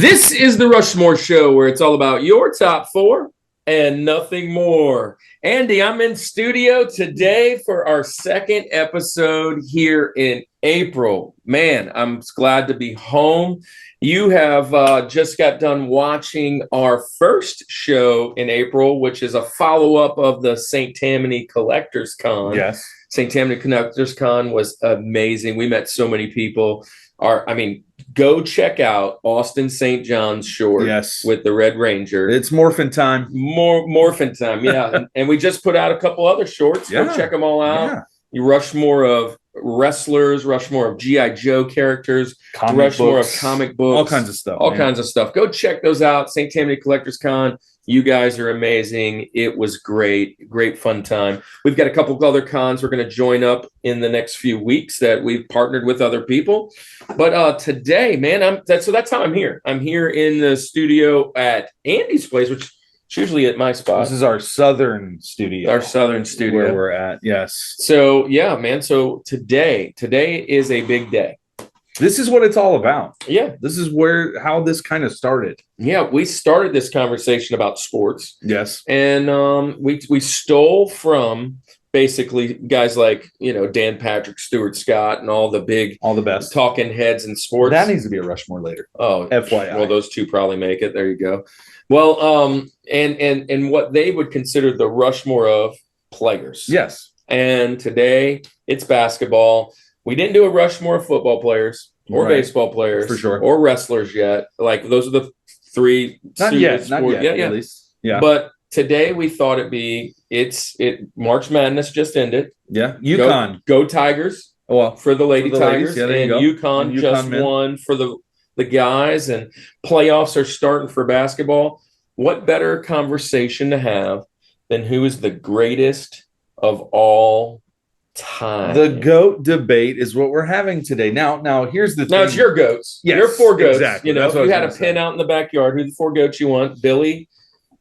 This is the Rushmore Show, where it's all about your top four and nothing more. Andy, I'm in studio today for our second episode here in April. Man, I'm glad to be home. You have just got done watching our first show in April, which is a follow-up of the St. Tammany Collectors Con. Yes. St. Tammany Collectors Con was amazing. We met so many people. Go check out Austin St. John's short with the Red Ranger. It's morphin' time. Morphin' time, yeah. and we just put out a couple other shorts. Go check them all out. Yeah. You Rushmore of wrestlers, Rushmore of G.I. Joe characters, Rushmore of comic books. All kinds of stuff. All kinds of stuff. Go check those out. St. Tammany Collectors Con. You guys are amazing. It was great. Great fun time. We've got a couple of other cons we're going to join up in the next few weeks that we've partnered with other people. But today, man, that's how I'm here. I'm here in the studio at Andy's place, which is usually at my spot. This is our southern studio. Where we're at, yes. So, yeah, man. So today is a big day. This is what it's all about. Yeah. This is how this kind of started. Yeah, we started this conversation about sports. Yes. And we stole from basically guys like, Dan Patrick, Stuart Scott, and all the best talking heads in sports. That needs to be a Rushmore later. Oh, FYI. Well, those two probably make it. There you go. Well, and what they would consider the Rushmore of players. Yes. And today it's basketball. We didn't do a Rushmore of football players or baseball players for sure, or wrestlers yet. Like those are the three. Not yet. At least. Yeah. But today we thought March Madness just ended. Yeah. UConn. Go Tigers. Well, for the Lady Tigers. Yeah, and UConn just won for the guys, and playoffs are starting for basketball. What better conversation to have than who is the greatest of all time? The GOAT debate is what we're having today. Now here's the thing. Now it's your goats. Yes, your four goats. Exactly. If you had a pin out in the backyard, who the four goats you want? Billy,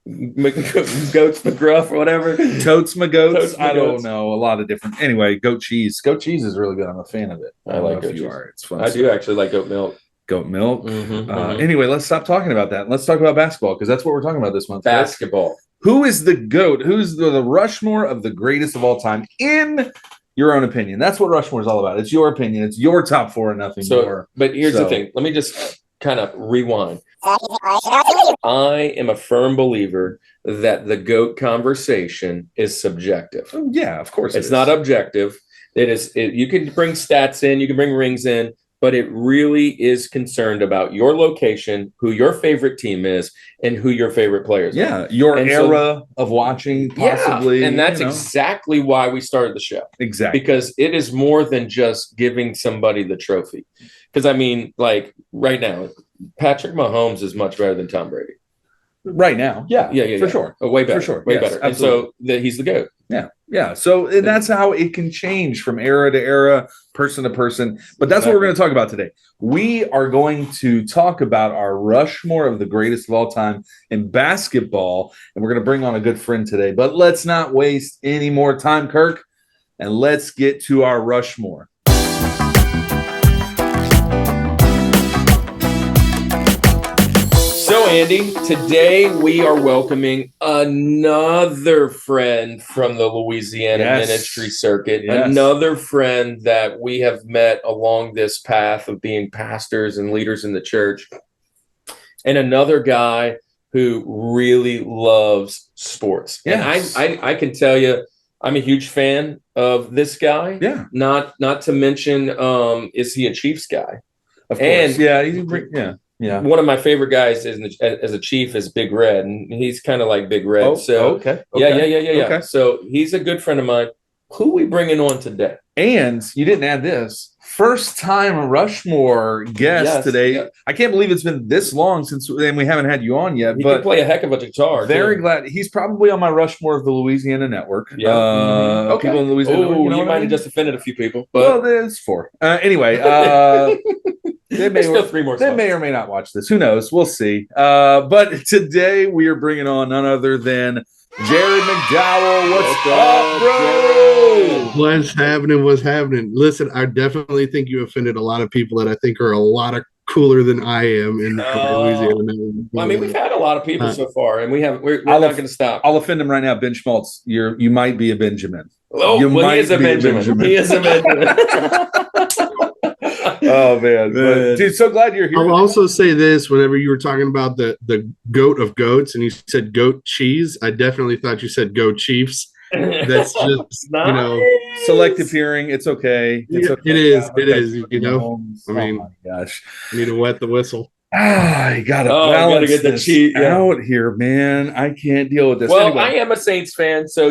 Goats McGruff, or whatever. Totes McGoats. I don't know. A lot of different. Anyway, goat cheese. Goat cheese is really good. I'm a fan of it. I like goat cheese. It's fun. I do actually like goat milk. Goat milk. Anyway, let's stop talking about that. Let's talk about basketball, because that's what we're talking about this month. Basketball. Who is the GOAT? Who's the Rushmore of the greatest of all time, in your own opinion? That's what Rushmore is all about. It's your opinion. It's your top four and nothing more. But here's the thing. Let me just kind of rewind. I am a firm believer that the GOAT conversation is subjective. Yeah, of course. It's not objective. You can bring stats in, you can bring rings in, but it really is concerned about your location, who your favorite team is, and who your favorite players are. Yeah, your era of watching, possibly. Yeah, and that's exactly why we started the show. Exactly. Because it is more than just giving somebody the trophy. Because, right now, Patrick Mahomes is much better than Tom Brady. Right now. Yeah. For sure. Way better. For sure. Way better. Absolutely. And so he's the GOAT. Yeah. Yeah. So and that's how it can change from era to era, person to person. But that's what we're going to talk about today. We are going to talk about our Rushmore of the greatest of all time in basketball. And we're going to bring on a good friend today. But let's not waste any more time, Kirk. And let's get to our Rushmore. So, Andy, today we are welcoming another friend from the Louisiana ministry circuit, another friend that we have met along this path of being pastors and leaders in the church, and another guy who really loves sports. Yes. And I can tell you, I'm a huge fan of this guy. Yeah. Not to mention, is he a Chiefs guy? Of course. Yeah. One of my favorite guys as a Chief is Big Red, and he's kind of like Big Red. Okay. Yeah. Okay. So he's a good friend of mine. Who are we bringing on today? And you didn't add this. First time Rushmore guest today. Yeah. I can't believe it's been this long and we haven't had you on yet. He can play a heck of a guitar. Very glad. He's probably on my Rushmore of the Louisiana Network. Yeah. Okay. People in Louisiana Network. You might have just offended a few people. But... Well, there's four. Anyway. They may or may not watch this. Who knows? We'll see. But today we are bringing on none other than Jared McDowell. What's up, bro? What's happening? Listen, I definitely think you offended a lot of people that I think are a lot of cooler than I am in Louisiana. I mean, we've had a lot of people so far, and we're not going to stop. I'll offend him right now, Ben Schmaltz. You might be a Benjamin. Oh, well, he is a Benjamin. He is a Benjamin. Oh man, dude, so glad you're here. I'll also say this: whenever you were talking about the goat of goats, and you said goat cheese, I definitely thought you said go Chiefs. That's just nice. Selective hearing. It's okay. It's okay. It is. It is. I mean, oh my gosh, you need to wet the whistle. You gotta get the cheat out here, man. I can't deal with this. Well, anyway. I am a Saints fan, so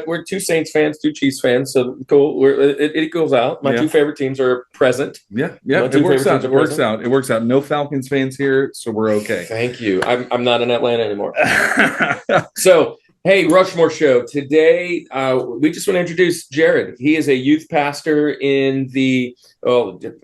we're two Saints fans, two Chiefs fans. So cool. It goes out. My two favorite teams are present. Yeah. It works out. It works out. No Falcons fans here, so we're okay. Thank you. I'm not in Atlanta anymore. So. Hey, Rushmore Show. Today, we just want to introduce Jared. He is a youth pastor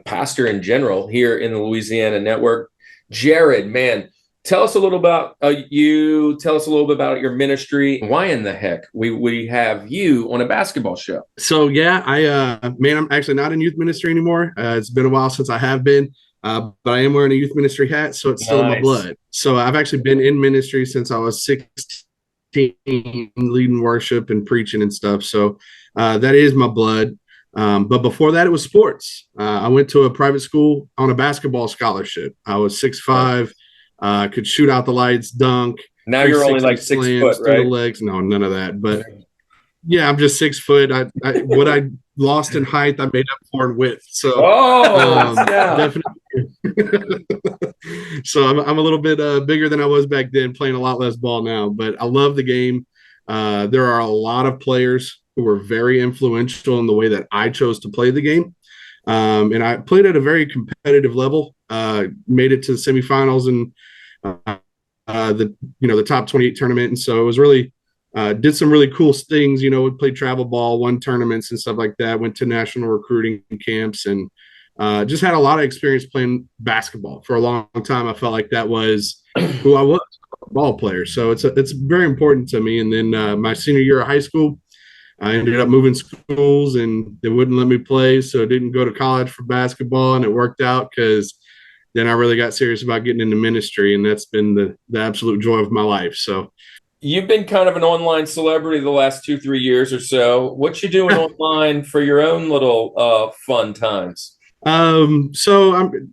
pastor in general here in the Louisiana network. Jared, man, tell us a little about you. Tell us a little bit about your ministry. Why in the heck we have you on a basketball show? So, yeah, I'm actually not in youth ministry anymore. It's been a while since I have been, but I am wearing a youth ministry hat, so it's still in my blood. So I've actually been in ministry since I was 16. Leading worship and preaching and stuff. So that is my blood. But before that, it was sports. I went to a private school on a basketball scholarship. I was 6'5", could shoot out the lights, dunk. Now you're only like 6 foot, right? Legs. No, none of that. But yeah, I'm just 6 foot. What I lost in height, I made up for in width. So definitely. So I'm a little bit bigger than I was back then, playing a lot less ball now, but I love the game. There are a lot of players who were very influential in the way that I chose to play the game. And I played at a very competitive level, made it to the semifinals and the top 28 tournament. And so it was really did some really cool things. We played travel ball, won tournaments and stuff like that, went to national recruiting camps, and just had a lot of experience playing basketball for a long time. I felt like that was who I was, a ball player. So it's very important to me. And then my senior year of high school, I ended up moving schools and they wouldn't let me play. So I didn't go to college for basketball, and it worked out because then I really got serious about getting into ministry, and that's been the absolute joy of my life. So you've been kind of an online celebrity the last 2-3 years or so. What you doing online for your own little fun times? So I'm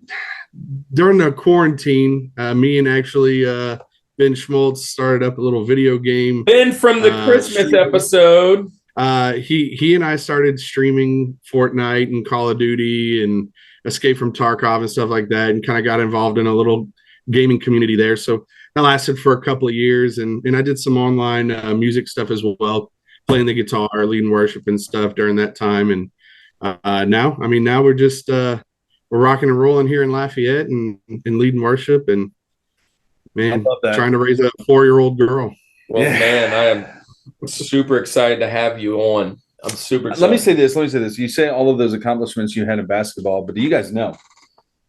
during the quarantine, me and actually Ben Schmaltz started up a little video game. Ben from the Christmas episode. He and I started streaming Fortnite and Call of Duty and Escape from Tarkov and stuff like that, and kind of got involved in a little gaming community there. So that lasted for a couple of years, and I did some online music stuff as well, playing the guitar, leading worship and stuff during that time. And now we're just we're rocking and rolling here in Lafayette and leading worship, and man, trying to raise a 4-year-old girl. Well, man, I am super excited to have you on. I'm super excited. Let me say this. You say all of those accomplishments you had in basketball, but do you guys know,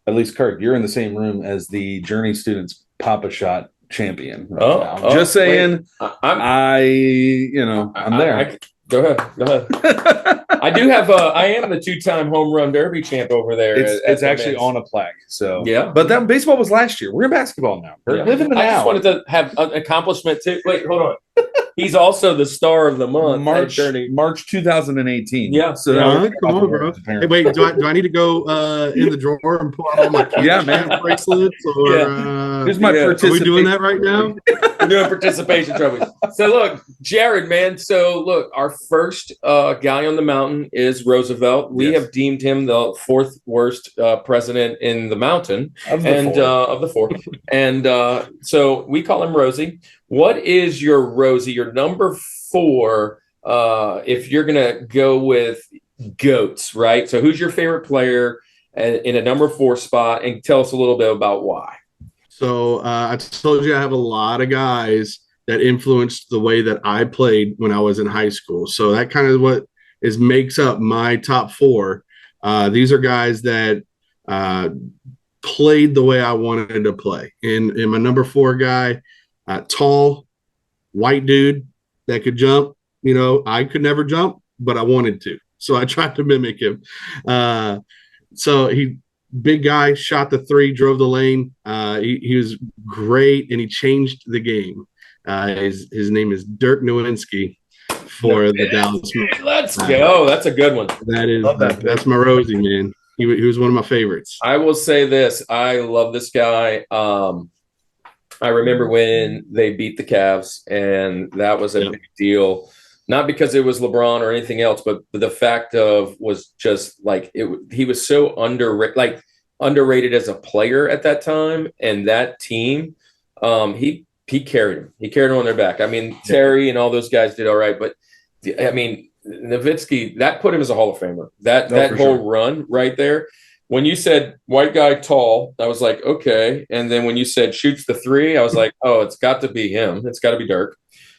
at least Kirk, you're in the same room as the Journey Students Papa Shot champion. Just saying. I'm there. Go ahead. I am the 2-time home run derby champ over there. It's actually on a plaque. So yeah, but that baseball was last year. We're in basketball now. We're living the now. I just wanted to have an accomplishment too. Wait, hold on. He's also the star of the month. March 2018. Yeah. So come on, bro. Hey, wait, do I need to go in the drawer and pull out all my bracelets? Or here's my participation. Are we doing that right now? We're doing participation trophies. So look, Jared, man. So look, our first guy on the mountain is Roosevelt. We have deemed him the 4th worst president in the mountain of the fourth. And so we call him Rosie. What is your Rosie, your number 4, if you're going to go with GOATs, right? So who's your favorite player in a number 4 spot? And tell us a little bit about why. So I told you I have a lot of guys that influenced the way that I played when I was in high school. So that kind of what makes up my top 4. These are guys that played the way I wanted to play. And my number 4 guy, tall, white dude that could jump. I could never jump, but I wanted to. So I tried to mimic him. So he big guy, shot the three, drove the lane. He was great, and he changed the game. His name is Dirk Nowitzki for the Dallas. Let's go. That's a good one. That's my Rosie, man. He was one of my favorites. I will say this. I love this guy. I remember when they beat the Cavs, and that was a big deal. Not because it was LeBron or anything else, but the fact of was just like he was so underrated as a player at that time, and that team, he carried him. He carried him on their back. I mean, Terry and all those guys did all right, but I mean, Nowitzki, that put him as a Hall of Famer. That whole run right there. When you said white guy tall, I was like, okay. And then when you said shoots the three, I was like, oh, it's got to be him. It's got to be Dirk.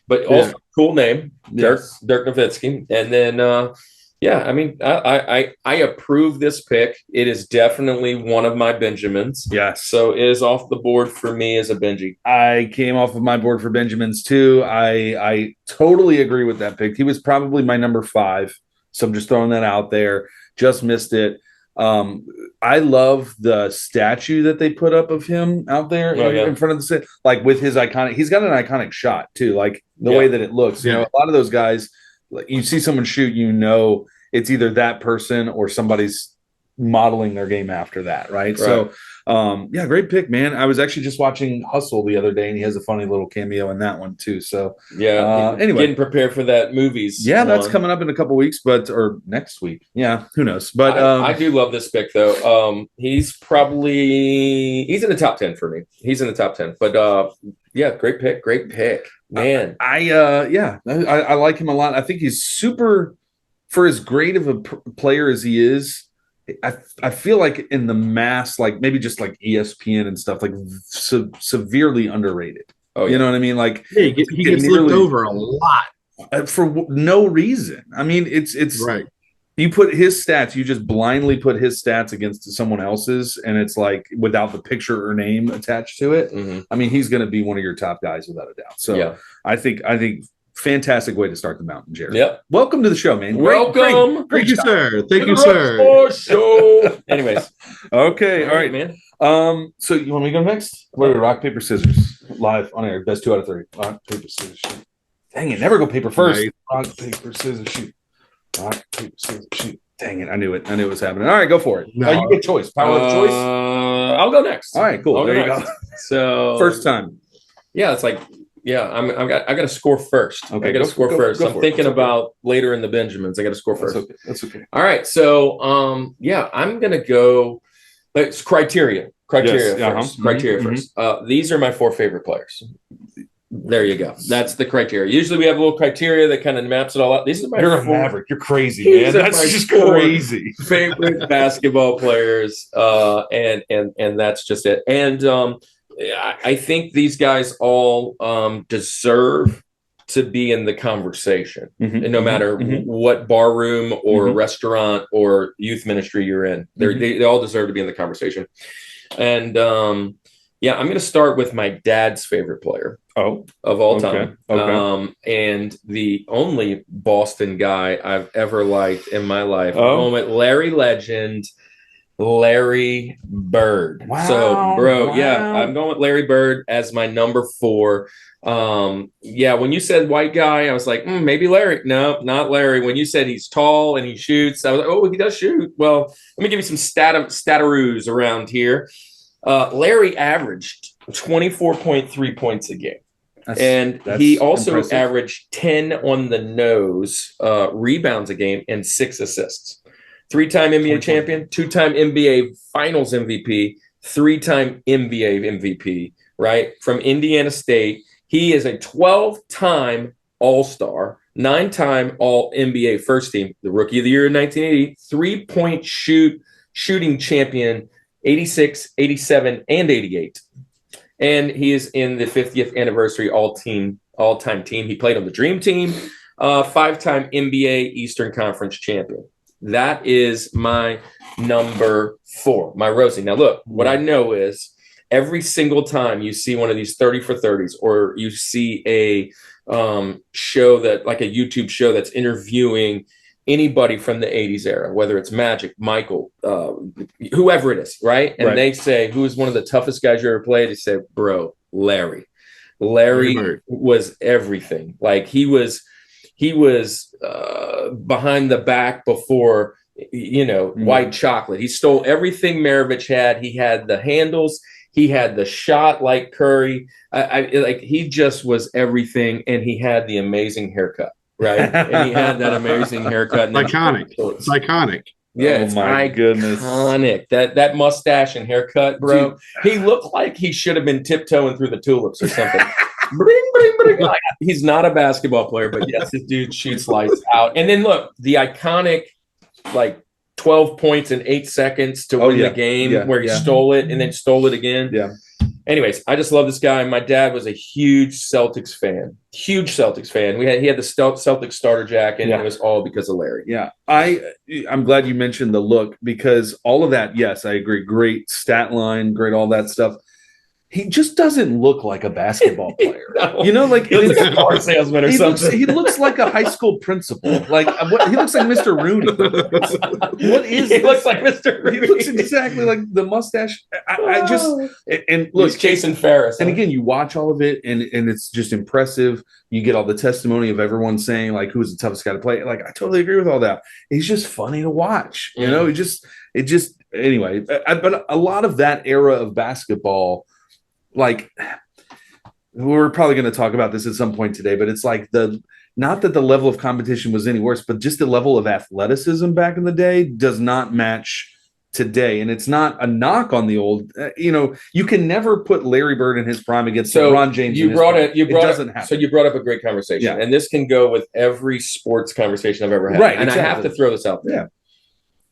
But also cool name, Dirk Nowitzki. And then, I mean, I approve this pick. It is definitely one of my Benjamins. Yes. So it is off the board for me as a Benji. I came off of my board for Benjamins too. I totally agree with that pick. He was probably my number 5. So I'm just throwing that out there. Just missed it. I love the statue that they put up of him out there in front of the city, like with his iconic. He's got an iconic shot too, like the way that it looks. You know, a lot of those guys, you see someone shoot, you know, it's either that person or somebody's modeling their game after that, right? So, great pick, man. I was actually just watching Hustle the other day, and he has a funny little cameo in that one too. So, anyway, getting prepared for that movies. Yeah, that's coming up in a couple weeks, or next week. Yeah, who knows? But I do love this pick though. He's in the top 10 for me. He's in the top 10. But great pick, man. I like him a lot. I think he's super for as great of a player as he is. I feel like in the mass, like maybe just like ESPN and stuff, like severely underrated. Oh, you know what I mean? Like he gets looked over a lot for no reason. I mean, it's right. You put his stats, you just blindly put his stats against someone else's, and it's like without the picture or name attached to it. Mm-hmm. I mean, he's going to be one of your top guys without a doubt. So I think. Fantastic way to start the mountain, Jared. Yep. Welcome to the show, man. Welcome. Thank you, sir. Thank you, sir. Rushmore Show. Anyways. Okay. All right, man. So you want me to go next? What are we, rock, paper, scissors? Live on air. Best 2 out of 3. Rock, paper, scissors, shoot. Dang it. Never go paper first. Nice. Rock, paper, scissors, shoot. Rock, paper, scissors, shoot. Dang it. I knew it was happening. All right, go for it. No. You get choice. Power of choice. I'll go next. All right, cool. There you go. So first time. Yeah, it's like I got to score first. Okay, I got to score first. I'm thinking about later in the Benjamins. I got to score first. That's okay. All right. So, I'm gonna go. It's criteria. First. Criteria first. These are my 4 favorite players. There you go. That's the criteria. Usually we have a little criteria that kind of maps it all out. These are my You're a maverick. You're crazy, man. That's just crazy. Favorite basketball players, and that's just it. And I think these guys all deserve to be in the conversation, and no matter what bar room or restaurant or youth ministry you're in. They all deserve to be in the conversation. And I'm going to start with my dad's favorite player of all time. Okay. And the only Boston guy I've ever liked in my life. Larry Legend. Larry Bird. Wow. So, I'm going with Larry Bird as my number 4. When you said white guy, I was like, maybe Larry. No, not Larry. When you said he's tall and he shoots, I was like, oh, he does shoot. Well, let me give you some stataroos around here. Larry averaged 24.3 points a game. That's he also impressive. Averaged 10 on the nose rebounds a game and 6 assists. 3-time NBA champion, 2-time NBA Finals MVP, 3-time NBA MVP, right? From Indiana State. He is a 12-time All-Star, 9-time All-NBA First Team, the Rookie of the Year in 1980, 3-point shooting champion, 86, 87, and 88. And he is in the 50th anniversary all-time team. He played on the Dream Team, 5-time NBA Eastern Conference champion. That is my number 4, my Rosie. Now, look, what I know is every single time you see one of these 30 for 30s or you see a show that like a YouTube show that's interviewing anybody from the 80s era, whether it's Magic, Michael, whoever it is, right? And they say, who's one of the toughest guys you ever played? They say, bro, Larry. Larry was everything. Like he was behind the back before, white chocolate. He stole everything Maravich had. He had the handles. He had the shot like Curry. Like he just was everything, and he had the amazing haircut. Right, and he had that amazing haircut. And iconic. It's iconic. Yeah, it's my goodness, iconic. That mustache and haircut, bro. Dude. He looked like he should have been tiptoeing through the tulips or something. Bring, bring, bring. He's not a basketball player, but yes, this dude shoots lights out. And then look, the iconic, 12 points in 8 seconds to win the game, where he stole it and then stole it again. Yeah. Anyways, I just love this guy. My dad was a huge Celtics fan. He had the Celtics starter jacket, and it was all because of Larry. Yeah, I'm glad you mentioned the look, because all of that. Yes, I agree. Great stat line, great all that stuff. He just doesn't look like a basketball player. No. He looks like a car salesman or something. He looks like a high school principal. He looks like Mr. Rooney. He looks like Mr. Rooney. He looks exactly like the mustache. And look, he's Jason Ferris. And again, you watch all of it, and it's just impressive. You get all the testimony of everyone saying who's the toughest guy to play. I totally agree with all that. He's just funny to watch. Anyway. But a lot of that era of basketball. We're probably going to talk about this at some point today, but it's not that the level of competition was any worse, but just the level of athleticism back in the day does not match today. And it's not a knock on the old, you can never put Larry Bird in his prime against LeBron James. It doesn't happen. So you brought up a great conversation, and this can go with every sports conversation I've ever had. Right. And exactly. I have to throw this out there. Yeah.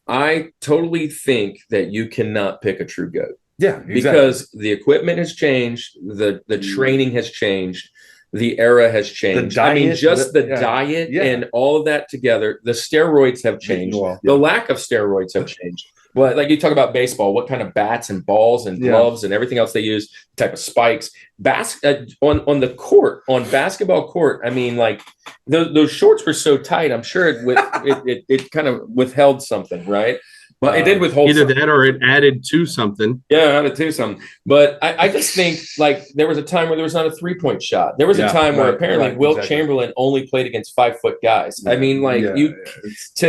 I totally think that you cannot pick a true GOAT. Yeah, exactly. Because the equipment has changed, the training has changed, the era has changed. The diet and all of that together, the steroids have changed. The lack of steroids have changed. Well, you talk about baseball, what kind of bats and balls and gloves and everything else they use, the type of spikes. On the court, on basketball court, those shorts were so tight, I'm sure it kind of withheld something, right? Well, it did withhold either something. That or it added to something. Yeah, added to something. But I just think there was a time where there was not a 3-point shot. There was a time where apparently Wilt Chamberlain only played against 5-foot guys. To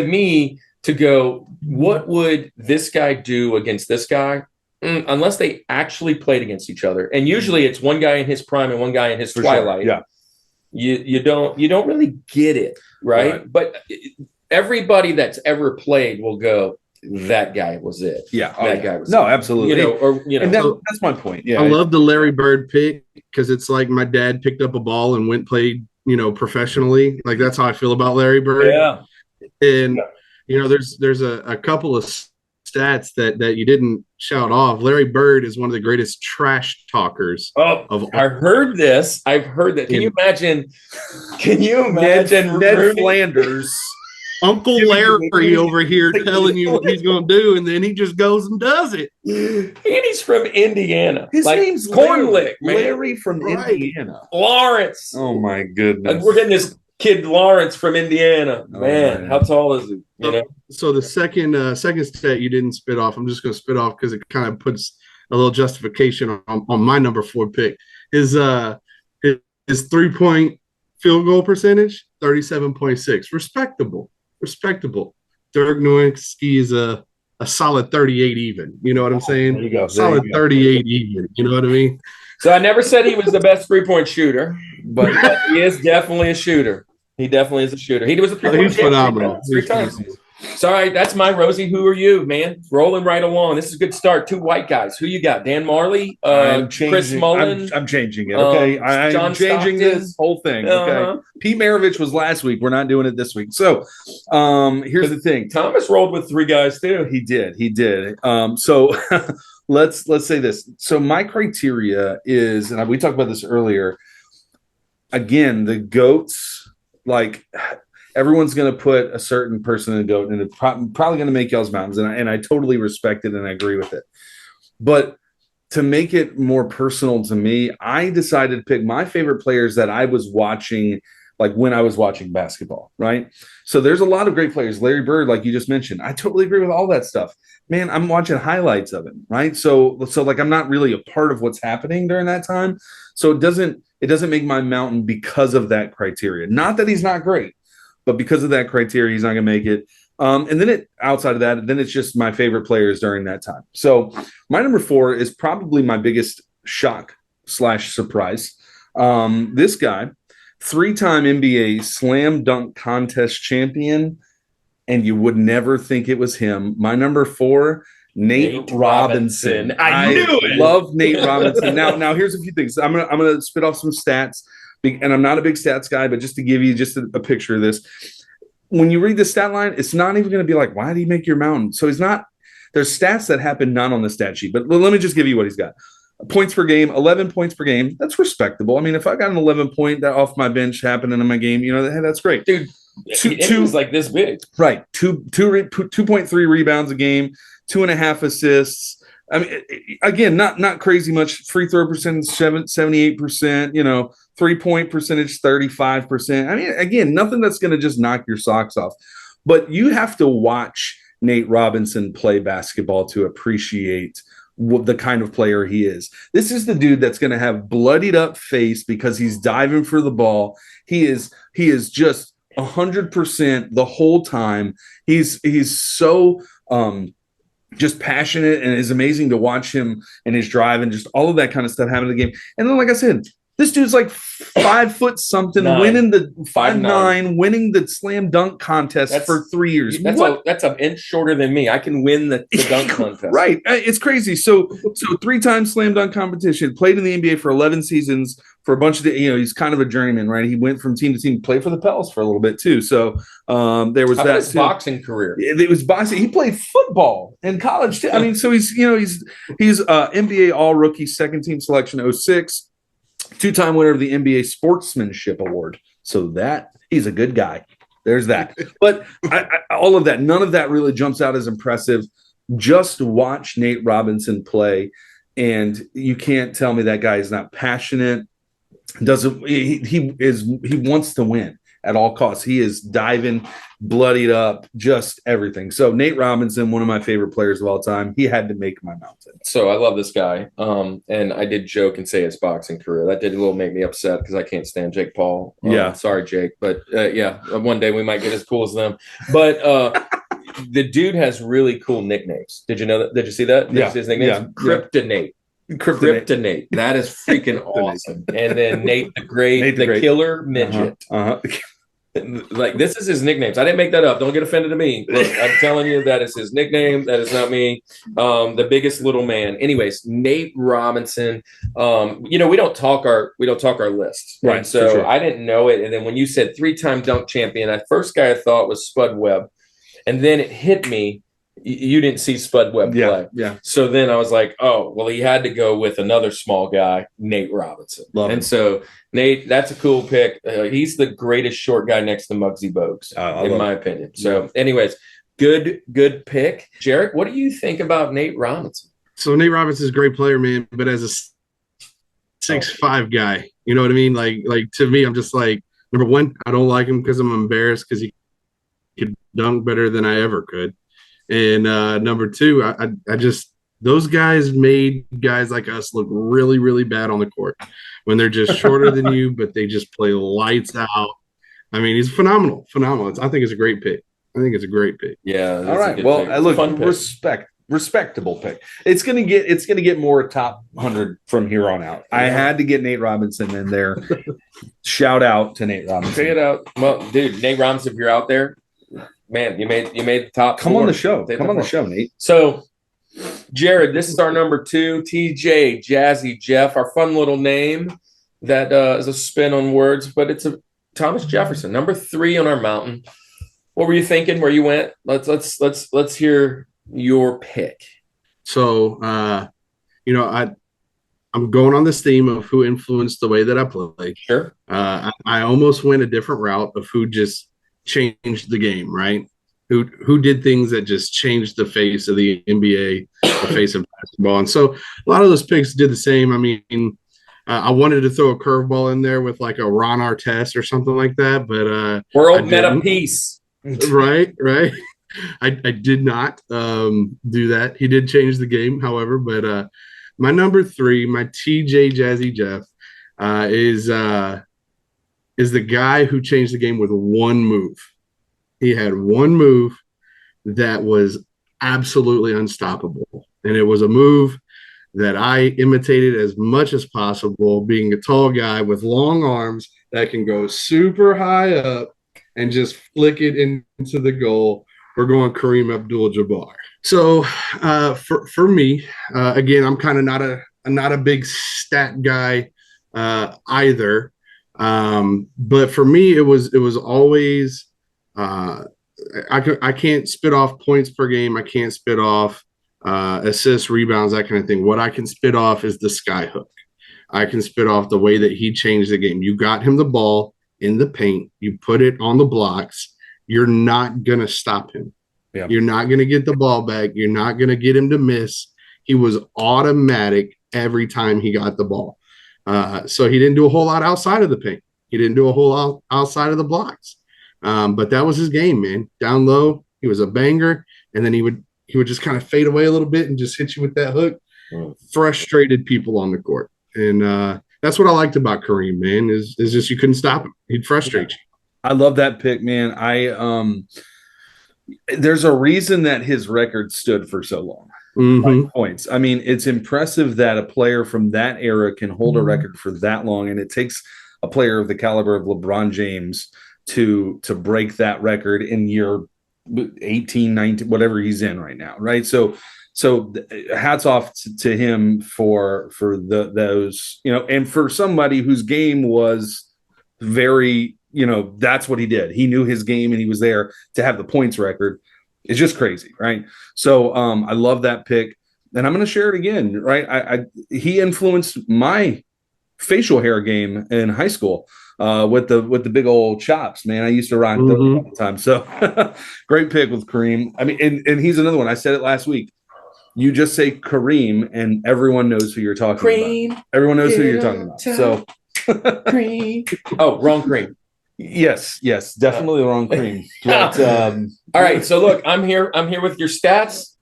me, to go, what would this guy do against this guy? Unless they actually played against each other, and usually it's one guy in his prime and one guy in his twilight. Sure. Yeah, you don't really get it, right? But everybody that's ever played will go, that guy was it. Yeah, guy was absolutely. And that's my point. Yeah, I love the Larry Bird pick, because it's like my dad picked up a ball and went played, professionally. That's how I feel about Larry Bird. Yeah, and there's a couple of stats that you didn't shout off. Larry Bird is one of the greatest trash talkers. I heard this. I've heard that. Can you imagine? Ned Flanders? Uncle Larry over here telling you what he's going to do, and then he just goes and does it. And he's from Indiana. His name's Cornlick, Larry from Indiana. Lawrence. Oh, my goodness. We're getting this kid Lawrence from Indiana. Man, how tall is he? So the second stat you didn't spit off, I'm just going to spit off because it kind of puts a little justification on my number 4 pick. His 3-point field goal percentage, 37.6. Respectable. Dirk Nowitzki is a solid 38 even. You know what I'm saying? There you go. Solid 38 even. You know what I mean? So I never said he was the best 3-point shooter, but he is definitely a shooter. He definitely is a shooter. He was a 3-point He's phenomenal. 3 times. Sorry, that's my Rosie. Who are you, man? Rolling right along. This is a good start. 2 white guys. Who you got? Dan Marley, Chris Mullen. I'm changing it. Okay, I'm changing this whole thing. Okay, Pete Maravich was last week. We're not doing it this week. So, here's the thing. Thomas rolled with 3 guys too. He did. So, let's say this. So my criteria is, and we talked about this earlier. Again, the GOATs, everyone's going to put a certain person in a GOAT, and it's probably going to make y'all's mountains, and I totally respect it and I agree with it. But to make it more personal to me, I decided to pick my favorite players that I was watching like when I was watching basketball, right? So there's a lot of great players. Larry Bird, like you just mentioned, I totally agree with all that stuff. Man, I'm watching highlights of him, right? So like I'm not really a part of what's happening during that time. So it doesn't make my mountain because of that criteria. Not that he's not great, but because of that criteria, he's not going to make it. And then outside of that, then it's just my favorite players during that time. So my number 4 is probably my biggest shock / surprise. This guy, 3-time NBA slam dunk contest champion, and you would never think it was him. My number 4, Nate Robinson. I knew it. Love Nate Robinson. Now here's a few things. I'm gonna spit off some stats, and I'm not a big stats guy, but just to give you just a picture of this. When you read the stat line, it's not even going to be like, why did he make your mountain? So he's not. There's stats that happen not on the stat sheet, but let me just give you what he's got. Points per game, 11 points per game. That's respectable. I mean, if I got an 11 point that off my bench happening in my game, hey, that's great, dude. It was like this big, right? 2.3 rebounds a game, 2.5 assists. I mean, again, not crazy much. Free throw percentage 78%. 3-point percentage 35%. I mean, again, nothing that's going to just knock your socks off. But you have to watch Nate Robinson play basketball to appreciate the kind of player he is. This is the dude that's going to have bloodied up face because he's diving for the ball. He is just 100% the whole time. He's so just passionate, and it's amazing to watch him and his drive and just all of that kind of stuff happen in the game. And then, like I said, this dude's like 5 foot something, winning the 5'9", winning the slam dunk contest for 3 years. That's an inch shorter than me. I can win the dunk contest. Right. It's crazy. So 3-time slam dunk competition, played in the NBA for 11 seasons for a bunch of he's kind of a journeyman, right? He went from team to team, played for the Pels for a little bit too. So there was that his boxing career. It was boxing. He played football in college too. I mean, so he's NBA all rookie, second team selection 06. 2-time winner of the NBA Sportsmanship Award. So that he's a good guy. There's that. But all of that, none of that really jumps out as impressive. Just watch Nate Robinson play, and you can't tell me that guy is not passionate. He wants to win at all costs. He is diving, bloodied up, just everything. So Nate Robinson, one of my favorite players of all time, he had to make my mountain. So I love this guy. And I did joke and say his boxing career. That did a little make me upset because I can't stand Jake Paul. Sorry, Jake. But one day we might get as cool as them. But the dude has really cool nicknames. Did you know that? Did you see that? Did you see his nicknames? Yeah. Kryptonate. Kryptonate. That is freaking awesome. And then Nate the Great, the Killer Midget. Like, this is his nicknames. I didn't make that up. Don't get offended to me. Look, I'm telling you, that is his nickname. That is not me. The biggest little man. Anyways, Nate Robinson. We don't talk our lists. Right. And so sure. I didn't know it. And then when you said 3-time dunk champion, the first guy I thought was Spud Webb. And then it hit me. You didn't see Spud Webb play. Yeah. So then I was like, oh, well, he had to go with another small guy, Nate Robinson. Love him. So Nate, that's a cool pick. He's the greatest short guy next to Muggsy Bogues, in my opinion. So anyways, good pick. Jarek, what do you think about Nate Robinson? So Nate Robinson's a great player, man, but as a 6'5" guy, you know what I mean? Like to me, I'm just like, number one, I don't like him because I'm embarrassed because he could dunk better than I ever could. And number two, I just, those guys made guys like us look really, really bad on the court when they're just shorter than you, but they just play lights out. I mean, he's phenomenal. I think it's a great pick. Yeah. All right. Well, look, respectable pick. It's gonna get more top 100 from here on out. Yeah. I had to get Nate Robinson in there. Shout out to Nate Robinson. Check it out. Well, dude, Nate Robinson, if you're out there, man, you made the top. Come on the show. Come on the show, Nate. So, Jared, this is our number 2, TJ, Jazzy Jeff, our fun little name that is a spin on words, but it's a Thomas Jefferson, number 3 on our mountain. What were you thinking? Where you went? Let's hear your pick. So, I'm going on this theme of who influenced the way that I play. Sure. I almost went a different route of who just changed the game, right? Who did things that just changed the face of the NBA, the face of basketball. And so a lot of those picks did the same. I mean, I wanted to throw a curveball in there with like a Ron Artest or something like that, but world meta peace. Right. I did not do that. He did change the game, however, but my number 3, my TJ Jazzy Jeff, is the guy who changed the game with one move. He had one move that was absolutely unstoppable, and it was a move that I imitated as much as possible, being a tall guy with long arms that can go super high up and just flick it into the goal. We're going Kareem Abdul-Jabbar. So for me, again, I'm kind of not a big stat guy either. But for me, it was always I can't spit off points per game. I can't spit off assists, rebounds, that kind of thing. What I can spit off is the sky hook. I can spit off the way that he changed the game. You got him the ball in the paint, you put it on the blocks, you're not going to stop him. Yeah. You're not going to get the ball back. You're not going to get him to miss. He was automatic every time he got the ball. So he didn't do a whole lot outside of the paint. He didn't do a whole lot outside of the blocks. But that was his game, man. Down low, he was a banger. And then he would just kind of fade away a little bit and just hit you with that hook. Frustrated people on the court. And that's what I liked about Kareem, man, is just you couldn't stop him. He'd frustrate you. I love that pick, man. There's a reason that his record stood for so long. Mm-hmm. Points. I mean, it's impressive that a player from that era can hold a record for that long, and it takes a player of the caliber of LeBron James to break that record in year 18, 19, whatever he's in right now, right? So hats off to him for those, and for somebody whose game was very, that's what he did. He knew his game and he was there to have the points record. It's just crazy, right? So I love that pick, and I'm going to share it again, right? He influenced my facial hair game in high school with the big old chops, man. I used to rock those all the time. So great pick with Kareem. I mean, and he's another one. I said it last week. You just say Kareem, and everyone knows who you're talking about. Everyone knows who you're talking about. So Cream. Oh, wrong cream. Yes, definitely the wrong cream. But, all right, so look, I'm here with your stats.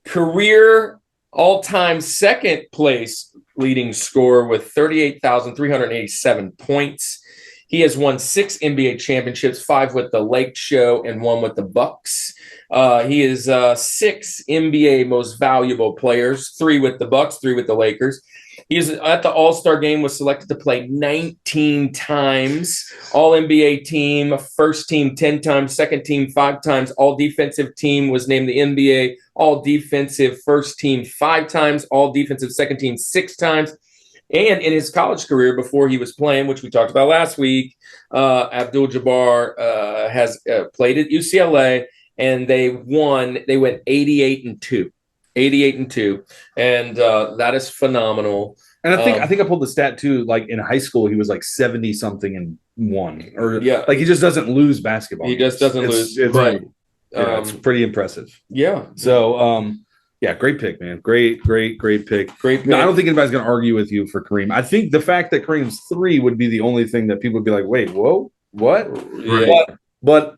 Career all-time second place leading scorer with 38,387 points. He has won 6 NBA championships, 5 with the Lake Show and 1 with the Bucks. He is 6 NBA most valuable players, 3 with the Bucks, 3 with the Lakers. He is at the All-Star game, was selected to play 19 times. All-NBA team, first team 10 times, second team 5 times. All-defensive team was named the NBA All-Defensive first team 5 times. All-defensive second team 6 times. And in his college career before he was playing, which we talked about last week, Abdul-Jabbar has played at UCLA, and they went 88-2. 88-2, and that is phenomenal. And I think I pulled the stat too. Like in high school, he was like 70 something and 1, or like he just doesn't lose basketball. He just doesn't lose. It's right. It's pretty impressive. Yeah. So great pick, man. Great pick. Great pick. No, I don't think anybody's going to argue with you for Kareem. I think the fact that Kareem's 3 would be the only thing that people would be like, wait, whoa, what? Yeah. But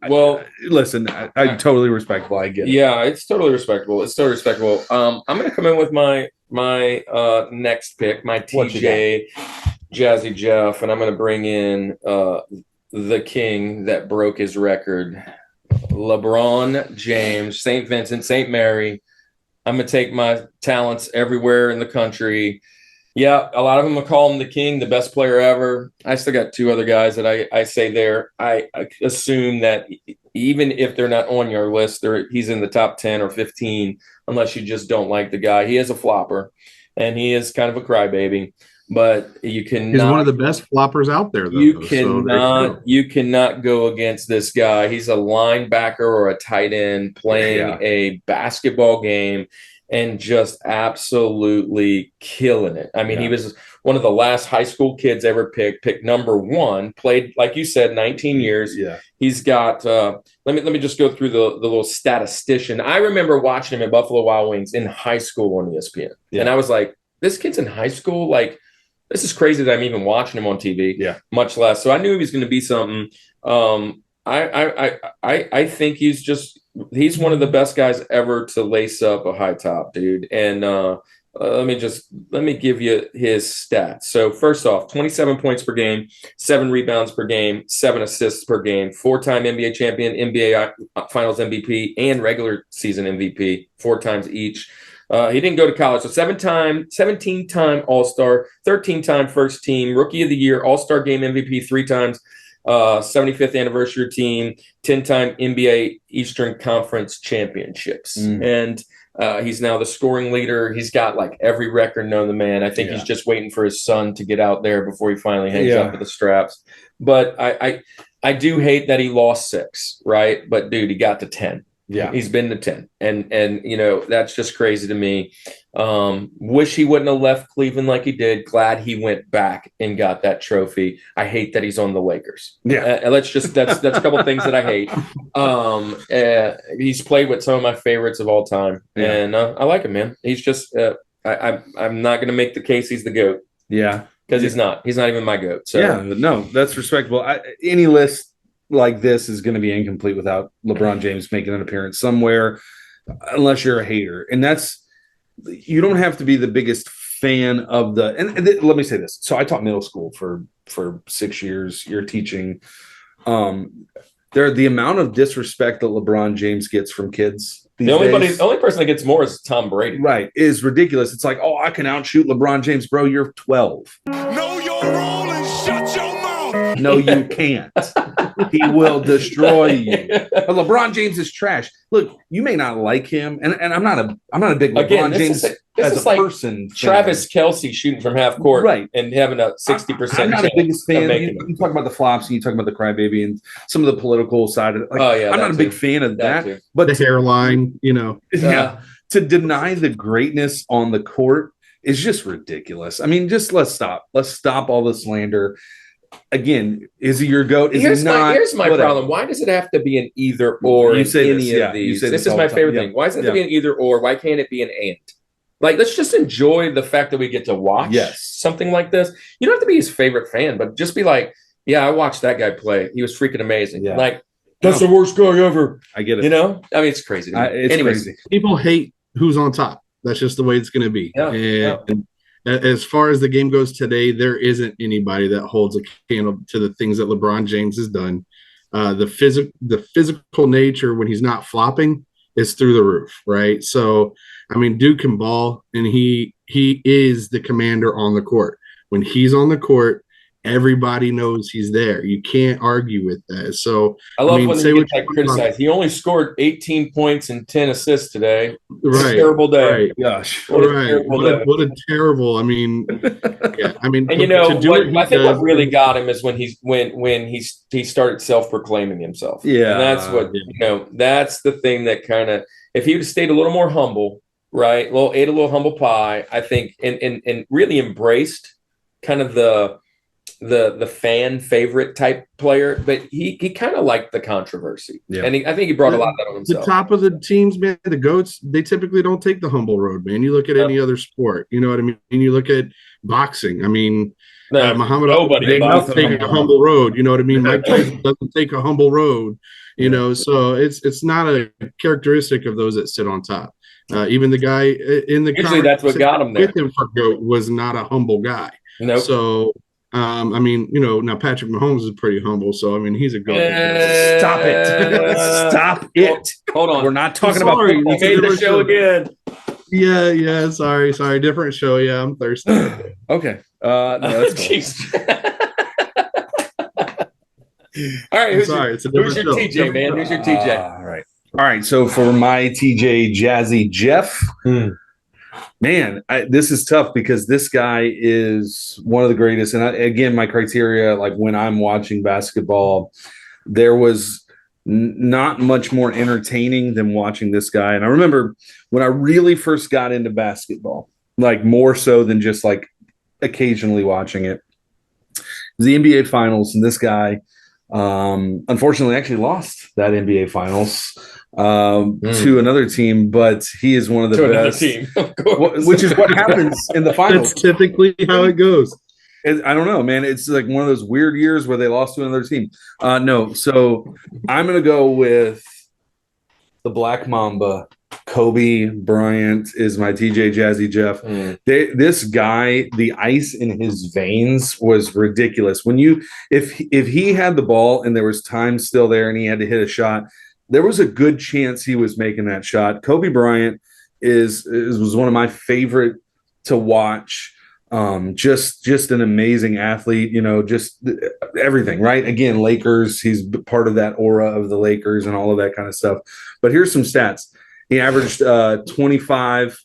listen, I totally respectable. I get it. Yeah, it's totally respectable. I'm going to come in with my next pick, my TJ Jazzy Jeff, and I'm going to bring in the king that broke his record, LeBron James, St. Vincent, St. Mary. I'm going to take my talents everywhere in the country. Yeah, a lot of them will call him the king, the best player ever. I still got 2 other guys that I say there. I assume that even if they're not on your list, he's in the top 10 or 15, unless you just don't like the guy. He is a flopper, and he is kind of a crybaby. But you cannot. He's one of the best floppers out there, though. You cannot go against this guy. He's a linebacker or a tight end playing a basketball game and just absolutely killing it. I mean, he was one of the last high school kids ever picked number 1, played, like you said, 19 years. Yeah. He's got, let me just go through the little statistician. I remember watching him at Buffalo Wild Wings in high school on ESPN. Yeah. And I was like, this kid's in high school? Like, this is crazy that I'm even watching him on TV. Yeah. Much less. So I knew he was going to be something. I think he's one of the best guys ever to lace up a high top, dude. And let me give you his stats. So first off, 27 points per game, 7 rebounds per game, 7 assists per game, 4-time NBA champion, NBA Finals MVP, and regular season MVP 4 times each. He didn't go to college, so 17-time All-Star, 13-time first team, Rookie of the Year, All-Star Game MVP 3 times. 75th anniversary team, 10-time NBA Eastern Conference championships. And he's now the scoring leader. He's got like every record known to the man. I think he's just waiting for his son to get out there before he finally hangs up with the straps. But I do hate that he lost 6, right? But dude, he got to 10. Yeah, he's been to 10, and you know, that's just crazy to me. Wish he wouldn't have left Cleveland like he did. Glad he went back and got that trophy. I hate that he's on the Lakers. Yeah, that's a couple things that I hate. He's played with some of my favorites of all time, and I like him, man. He's just I'm not gonna make the case he's the GOAT. Yeah, because he's not. He's not even my GOAT. So yeah, no, that's respectable. Any list like this is going to be incomplete without LeBron James making an appearance somewhere, unless you're a hater. And you don't have to be the biggest fan of let me say this. So I taught middle school for 6 years. You're teaching. The amount of disrespect that LeBron James gets from kids. The only person that gets more is Tom Brady. Right. Is ridiculous. It's like, oh, I can outshoot LeBron James. Bro, you're 12. Know your role and shut your mouth. No, you can't. He will destroy you. But LeBron James is trash. Look, you may not like him, and I'm not a big LeBron James as a like person. Travis Kelce shooting from half court, right, and having a 60%. I'm not the biggest fan. You talk about the flops, and you talk about the crybaby, and some of the political side of it. Like, I'm not a big fan of that. But the hairline, you know, to deny the greatness on the court is just ridiculous. I mean, just let's stop. Let's stop all the slander. Again, is he your GOAT? Here's my problem. Why does it have to be an either or in any of these? This is my favorite thing. Why does it have to be an either or? Why can't it be an and? Like, let's just enjoy the fact that we get to watch something like this. You don't have to be his favorite fan, but just be like, yeah, I watched that guy play. He was freaking amazing. Yeah. Like, that's the worst guy ever. I get it. You know? I mean, it's crazy. It's crazy. People hate who's on top. That's just the way it's going to be. Yeah. And as far as the game goes today, there isn't anybody that holds a candle to the things that LeBron James has done. The physical nature when he's not flopping is through the roof, right? So, I mean, Duke can ball, and he is the commander on the court. When he's on the court, everybody knows he's there. You can't argue with that. So I love when he gets criticized. He only scored 18 points and 10 assists today. Right. Terrible day. Right. Gosh. What a terrible. I mean, yeah. I mean, and I think what really got him is when he started self-proclaiming himself. Yeah. And that's what that's the thing that kind of, if he would have stayed a little more humble, right? Ate a little humble pie, I think, and really embraced kind of the fan favorite type player, but he kind of liked the controversy, and I think he brought a lot of that on himself. The top of the teams, man, the GOATs, they typically don't take the humble road, man. You look at any other sport, you know what I mean? And you look at boxing. I mean, Muhammad Ali doesn't take a humble road. You know what I mean? Mike Tyson doesn't take a humble road. You know, so it's not a characteristic of those that sit on top. Even the guy in the usually that's what got him there. With him for GOAT was not a humble guy. Nope. So. I mean, you know, now Patrick Mahomes is pretty humble, so I mean, he's a GOAT. Stop it! Stop it! Hold on, we're not talking about. We made the show again. Yeah. Sorry. Different show. Yeah, I'm thirsty. Okay. No, that's cool. All right. Who's your TJ, man? Who's your TJ? All right. So for my TJ, Jazzy Jeff. Man, this is tough because this guy is one of the greatest. And again, my criteria, like when I'm watching basketball, there was not much more entertaining than watching this guy. And I remember when I really first got into basketball, like more so than just like occasionally watching it. The NBA Finals, and this guy, unfortunately, actually lost that NBA Finals to another team, but he is one of the best. Team, of course. Which is what happens in the finals. That's typically how it goes. I don't know, man. It's like one of those weird years where they lost to another team. No, so I'm going to go with the Black Mamba. Kobe Bryant is my TJ Jazzy Jeff. This guy, the ice in his veins was ridiculous. If he had the ball and there was time still there and he had to hit a shot, there was a good chance he was making that shot. Kobe Bryant was one of my favorite to watch. Just an amazing athlete, just everything, right? Again, Lakers, he's part of that aura of the Lakers and all of that kind of stuff. But here's some stats. He averaged 25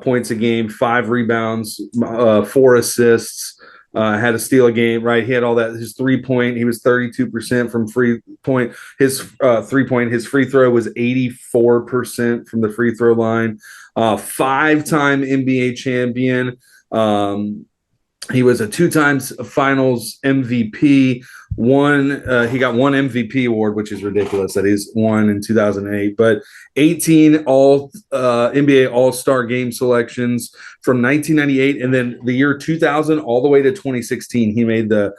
points a game, 5 rebounds, 4 assists, had a steal a game, right? He had all that. His 3-point, he was 32% from free point. His 3-point, his free throw was 84% from the free throw line. 5-time NBA champion. He was a 2-time finals MVP. He got 1 MVP award, which is ridiculous that he's won in 2008, but 18 NBA All-Star game selections from 1998, and then the year 2000 all the way to 2016. He made the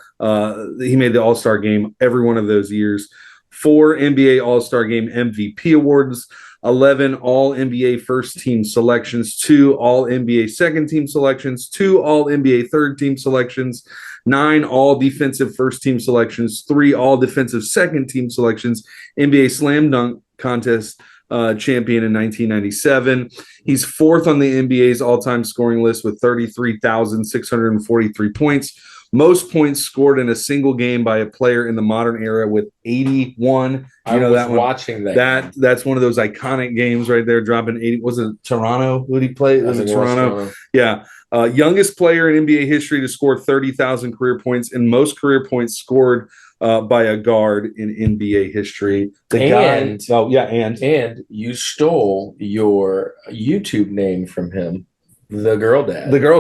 All-Star game every one of those years. 4 NBA All-Star game MVP awards. 11 All-NBA first-team selections, 2 All-NBA second-team selections, 2 All-NBA third-team selections, 9 All-Defensive first-team selections, 3 All-Defensive second-team selections, NBA Slam Dunk Contest champion in 1997. He's 4th on the NBA's all-time scoring list with 33,643 points. Most points scored in a single game by a player in the modern era with 81. I was watching that. That's one of those iconic games right there, dropping 80. Was it Toronto? Who did he play? Was it Toronto? Yeah. Youngest player in NBA history to score 30,000 career points, and most career points scored by a guard in NBA history. And you stole your YouTube name from him. The girl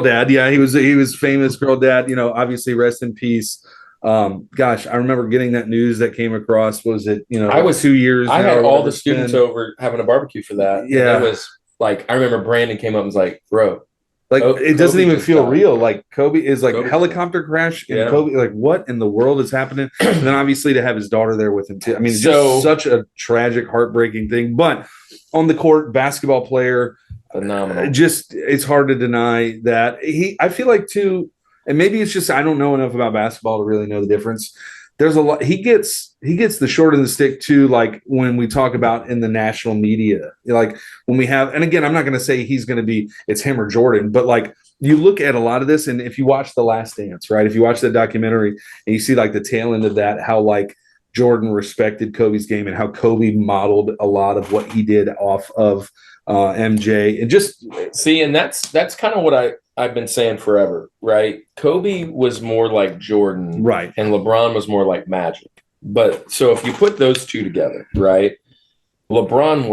dad. Yeah, he was famous girl dad. Obviously, rest in peace. Gosh, I remember getting that news that came across. Was it? I was 2 years. I had all the students over having a barbecue for that. Yeah, and it was like I remember Brandon came up and was like, "Bro, it doesn't even feel real. Like Kobe is like helicopter crash, and Kobe, like what in the world is happening?" And then obviously to have his daughter there with him too. I mean, it's just such a tragic, heartbreaking thing. But on the court, basketball player. Phenomenal. It's hard to deny that I feel like too, and maybe it's just I don't know enough about basketball to really know the difference. There's a lot he gets the short of the stick too, like when we talk about in the national media, like when we have, and again, I'm not going to say he's going to be it's him or Jordan, but like you look at a lot of this, and if you watch The Last Dance, right? If you watch that documentary and you see like the tail end of that, how like Jordan respected Kobe's game and how Kobe modeled a lot of what he did off of MJ, and just see, and that's kind of what I've been saying forever, right? Kobe was more like Jordan, right, and LeBron was more like Magic. But so if you put those two together, right? LeBron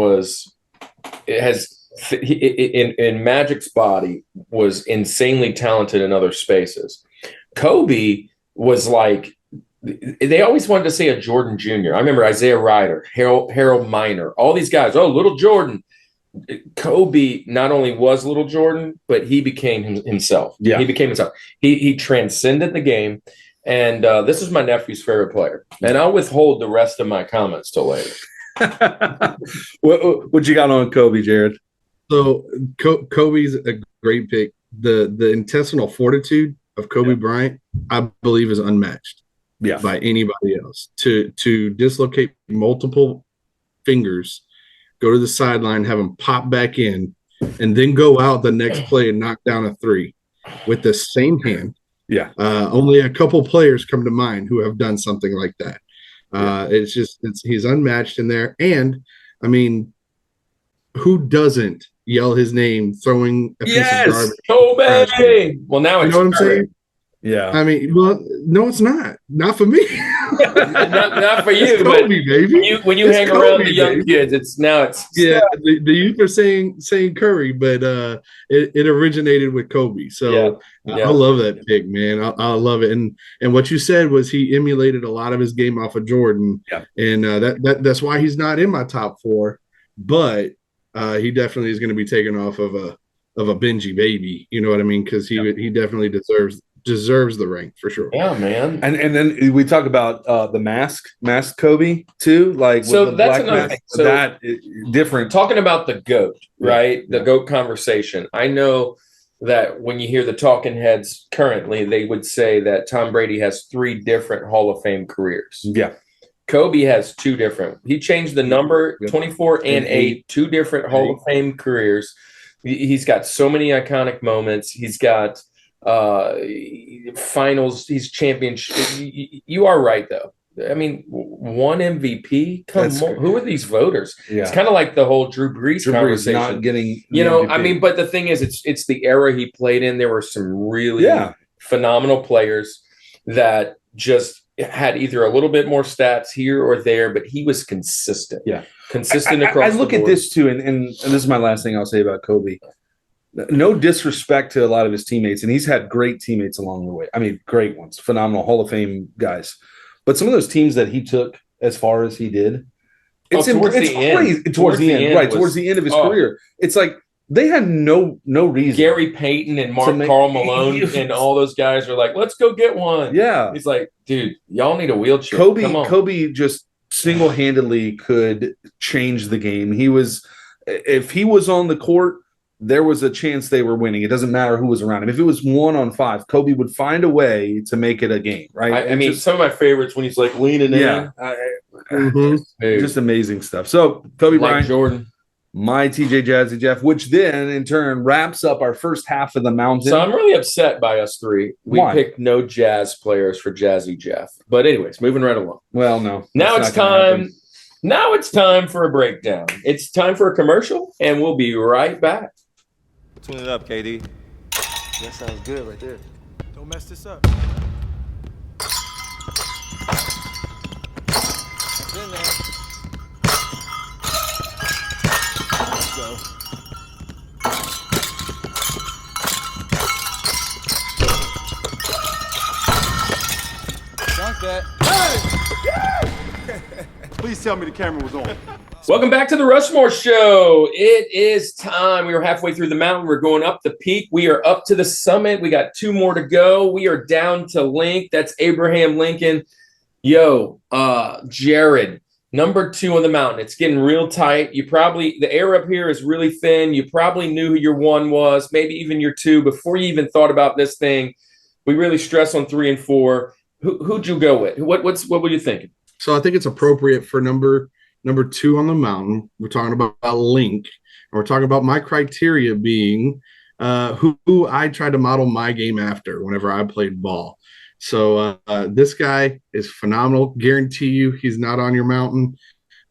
in Magic's body was insanely talented in other spaces. Kobe was like they always wanted to say a Jordan Jr. I remember Isaiah Ryder, Harold Miner, all these guys. Oh, little Jordan. Kobe not only was little Jordan, but he became himself. Yeah, he became himself. He transcended the game, and this is my nephew's favorite player. And I'll withhold the rest of my comments till later. What you got on Kobe, Jared? So Kobe's a great pick. The intestinal fortitude of Kobe Bryant, I believe, is unmatched. Yeah, by anybody else. To dislocate multiple fingers, go to the sideline, have them pop back in, and then go out the next play and knock down a 3 with the same hand. Yeah. Only a couple players come to mind who have done something like that. He's unmatched in there. And I mean, who doesn't yell his name throwing a piece of garbage? Kobe! Well, now you know what I'm saying? Yeah. I mean, well, no, it's not. Not for me. not for you, it's Kobe, baby. When you hang around the young kids, it's yeah. The youth are saying Curry, but it originated with Kobe. So I love that pick, man. I love it. And what you said was he emulated a lot of his game off of Jordan. Yeah. And that's why he's not in my top 4, but he definitely is going to be taken off of a Benji baby. You know what I mean? Because he definitely deserves the rank for sure. Yeah, man. And then we talk about the mask Kobe too, like so with the that's black another mask. thing. So that different. Talking about the GOAT, right? The GOAT conversation. I know that when you hear the talking heads currently, they would say that Tom Brady has 3 different Hall of Fame careers. Yeah. Kobe has 2 different. He changed the number 24 and 8, 2 different Hall of Fame careers. He's got so many iconic moments. He's got finals. He's championship. You are right, though. I mean, 1 MVP. Come on, who are these voters? Yeah. It's kind of like the whole Drew Brees conversation. Not getting, MVP. I mean, but the thing is, it's the era he played in. There were some really phenomenal players that just had either a little bit more stats here or there, but he was consistent. Yeah, consistent across. I look at this too, and this is my last thing I'll say about Kobe. No disrespect to a lot of his teammates, and he's had great teammates along the way. I mean, great ones, phenomenal Hall of Fame guys. But some of those teams that he took as far as he did, it's crazy. Towards the end, towards the end of his career, it's like they had no reason. Gary Payton and Karl Malone and all those guys are like, let's go get one. Yeah, he's like, dude, y'all need a wheelchair. Kobe just single-handedly could change the game. If he was on the court, there was a chance they were winning. It doesn't matter who was around him. If it was 1-on-5, Kobe would find a way to make it a game, right? I mean, some of my favorites when he's like leaning in. Just amazing stuff. So, Kobe Bryant, Jordan, my TJ Jazzy Jeff, which then in turn wraps up our first half of the mountain. So I'm really upset by us 3. We picked no jazz players for Jazzy Jeff. But anyways, moving right along. Well, no. Now it's time. Now it's time for a breakdown. It's time for a commercial, and we'll be right back. Tune it up, KD. That sounds good right there. Don't mess this up. That's in there. Let's go. Dunk that. Hey! Please tell me the camera was on. Welcome back to the Rushmore Show. It is time. We are halfway through the mountain. We're going up the peak. We are up to the summit. We got 2 more to go. We are down to Link. That's Abraham Lincoln. Yo, Jared, number 2 on the mountain. It's getting real tight. The air up here is really thin. You probably knew who your 1 was, maybe even your 2 before you even thought about this thing. We really stress on 3 and 4. Who'd you go with? What were you thinking? So I think it's appropriate for number 2 on the mountain. We're talking about Link, and we're talking about my criteria being who I tried to model my game after whenever I played ball. So this guy is phenomenal. Guarantee you he's not on your mountain.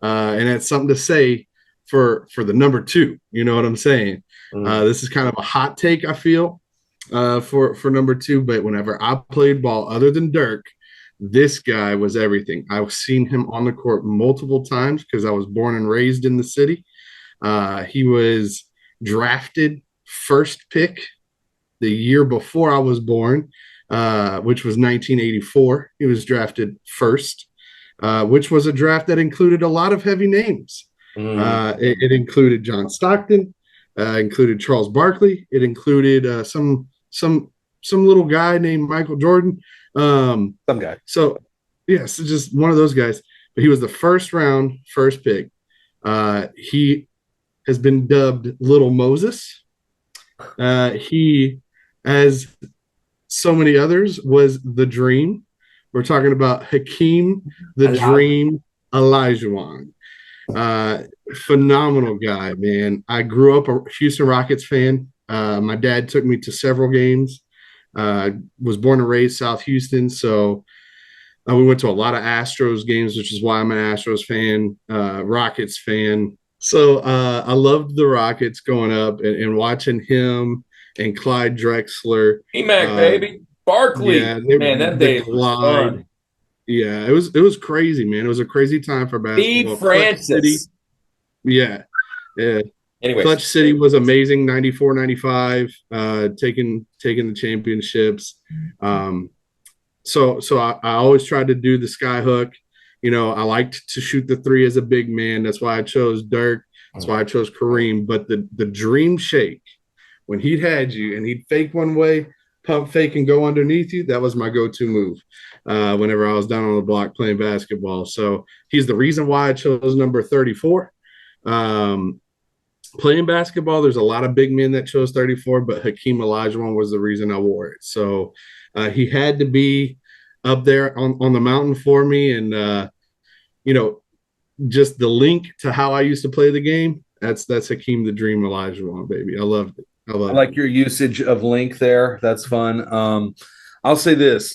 And that's something to say for the number 2. You know what I'm saying? This is kind of a hot take, I feel, for number 2. But whenever I played ball, other than Dirk, this guy was everything. I've seen him on the court multiple times because I was born and raised in the city. He was drafted first pick the year before I was born, which was 1984. He was drafted first, which was a draft that included a lot of heavy names. It included John Stockton, included Charles Barkley. It included some little guy named Michael Jordan. Some guy. So, yes, it's just one of those guys. But he was the first pick. He has been dubbed Little Moses. He, as so many others, was the Dream. We're talking about Hakeem the Dream Olajuwon. Phenomenal guy, man. I grew up a Houston Rockets fan. My dad took me to several games. Was born and raised South Houston, so we went to a lot of Astros games, which is why I'm an Astros fan, Rockets fan. So I loved the Rockets going up and watching him and Clyde Drexler. E-Mac, baby. Barkley. Yeah, Man, that day was fun. Yeah, it was crazy, man. It was a crazy time for basketball. Steve Francis. Yeah. Yeah. Anyways. Clutch City was amazing, 94, 95, taking the championships. So I always tried to do the sky hook. You know, I liked to shoot the three as a big man. That's why I chose Dirk. That's why I chose Kareem. But the dream shake, when he had you and he'd fake one way, pump fake and go underneath you, that was my go-to move whenever I was down on the block playing basketball. So he's the reason why I chose number 34. Playing basketball, there's a lot of big men that chose 34, but Hakeem Olajuwon was the reason I wore it. So he had to be up there on the mountain for me. And, you know, just the link to how I used to play the game, that's Hakeem the Dream Olajuwon, baby. I loved it. I like your usage of link there. That's fun. I'll say this.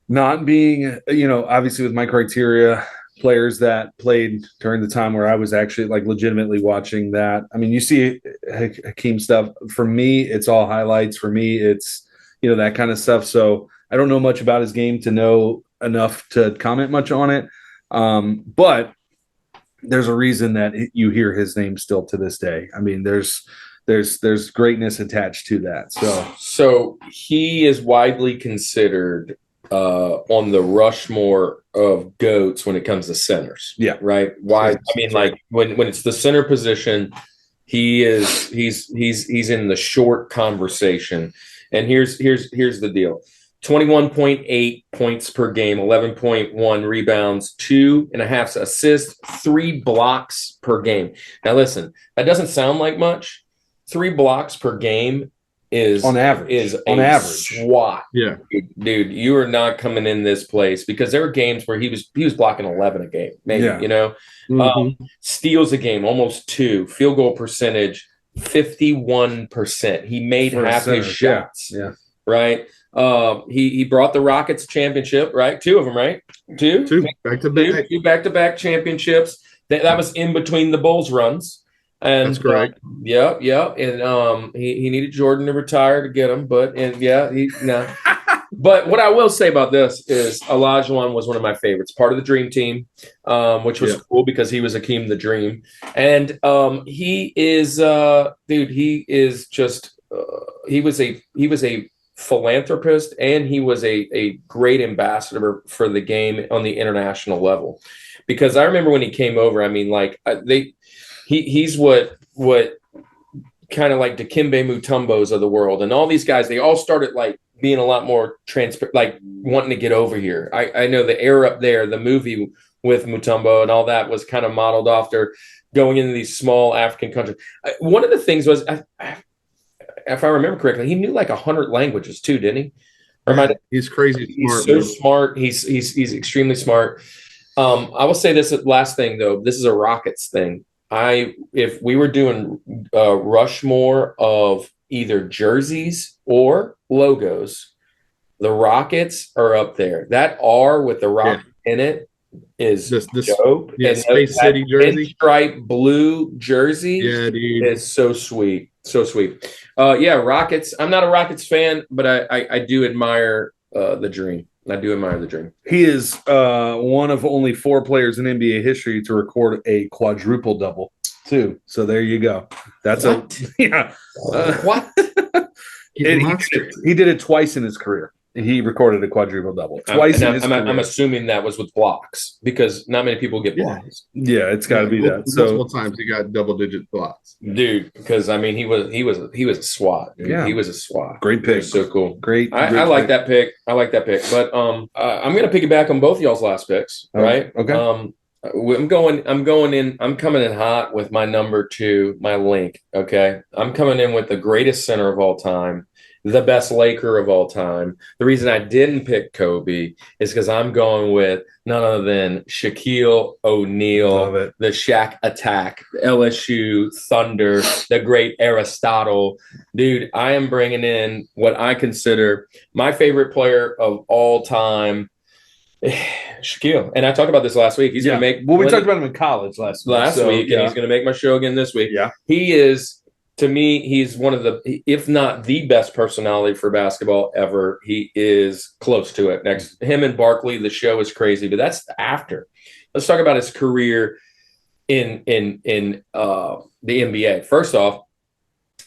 Not being, you know, obviously with my criteria, players that played during the time where I was actually like legitimately watching that. I mean, you see Hakeem stuff. For me, it's all highlights. For me, it's, you know, that kind of stuff. So I don't know much about his game to know enough to comment much on it. But there's a reason that you hear his name still to this day. I mean, there's greatness attached to that. So he is widely considered on the Rushmore of GOATs when it comes to centers. Yeah. Right. Why? I mean, like when it's the center position, he's in the short conversation. And here's the deal. 21.8 points per game, 11.1 rebounds, 2.5 assists, 3 blocks per game. Now listen, that doesn't sound like much. 3 blocks per game is on average SWAT. Yeah, dude, you are not coming in this place, because there were games where he was blocking 11 a game, maybe. Yeah. You know, steals a game, almost 2. Field goal percentage 51%. He made half his shots. Yeah. Right. He brought the Rockets championship. Right, 2 of them. Right, two back-to-back, 2 back-to-back championships. That was in between the Bulls runs. And that's correct. Yeah. And he needed Jordan to retire to get him, but But what I will say about this is Olajuwon was one of my favorites, part of the Dream Team, which was cool because he was Hakeem the Dream, and he is he is just he was a philanthropist, and he was a great ambassador for the game on the international level, because I remember when he came over, I mean, like he's what kind of like Dikembe Mutombos of the world, and all these guys, they all started like being a lot more transparent, like wanting to get over here. I know the era up there, the movie with Mutombo and all that was kind of modeled after going into these small African countries. One of the things was, if I remember correctly, he knew like 100 languages too, didn't he? He's crazy smart. He's so smart. He's extremely smart. I will say this last thing though. This is a Rockets thing. If we were doing Rushmore of either jerseys or logos, the Rockets are up there. That R with the Rocket in it is dope. Yeah, and Space City jersey, stripe blue jersey. Yeah, dude, is so sweet, so sweet. Rockets. I'm not a Rockets fan, but I do admire the Dream. I do admire the Dream. He is one of only 4 players in NBA history to record a quadruple double too. So there you go. That's what? What? He did it twice in his career. He recorded a quadruple double twice in his career. I'm assuming that was with blocks, because not many people get blocks. Yeah, it's got to be that. So multiple times he got double-digit blocks, dude. Because I mean, he was a SWAT. Dude. Yeah, he was a SWAT. Great pick. So cool. Great. I like that pick. But I'm gonna piggyback on both y'all's last picks. Right. Okay. I'm coming in hot with my number 2, my link. Okay. I'm coming in with the greatest center of all time, the best Laker of all time. The reason I didn't pick Kobe is because I'm going with none other than Shaquille O'Neal, the Shaq Attack, LSU Thunder, the great Aristotle. Dude, I am bringing in what I consider my favorite player of all time, Shaquille. And I talked about this last week. He's going to make. Well, we talked about him in college last week. And he's going to make my show again this week. Yeah, he is to me, he's one of the, if not the best personality for basketball ever. He is close to it. Next, him and Barkley, the show is crazy, but that's after. Let's talk about his career in the NBA. First off,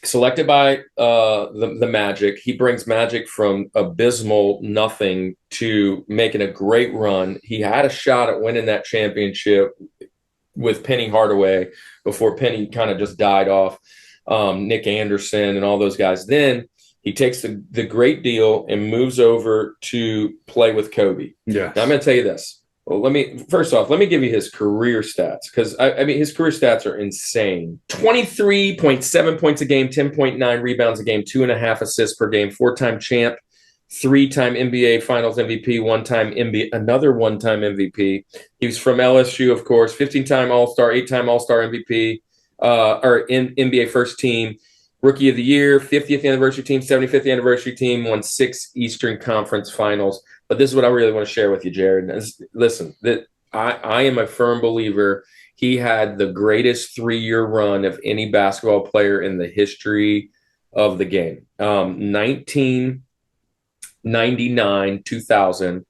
selected by the Magic, he brings Magic from abysmal nothing to making a great run. He had a shot at winning that championship with Penny Hardaway before Penny kind of just died off. Nick Anderson and all those guys. Then he takes the great deal and moves over to play with Kobe. Yeah. Now, I'm going to tell you this. Well, let me give you his career stats, because I mean his career stats are insane. 23.7 points a game, 10.9 rebounds a game, 2.5 assists per game, 4-time champ, 3-time NBA Finals MVP, another one-time MVP. He was from LSU, of course, 15-time All-Star, 8-time All-Star MVP. Or in NBA first team, rookie of the year, 50th anniversary team, 75th anniversary team, won 6 Eastern Conference Finals. But this is what I really want to share with you, Jared. Listen, that I am a firm believer he had the greatest 3-year run of any basketball player in the history of the game. 1999, 2000,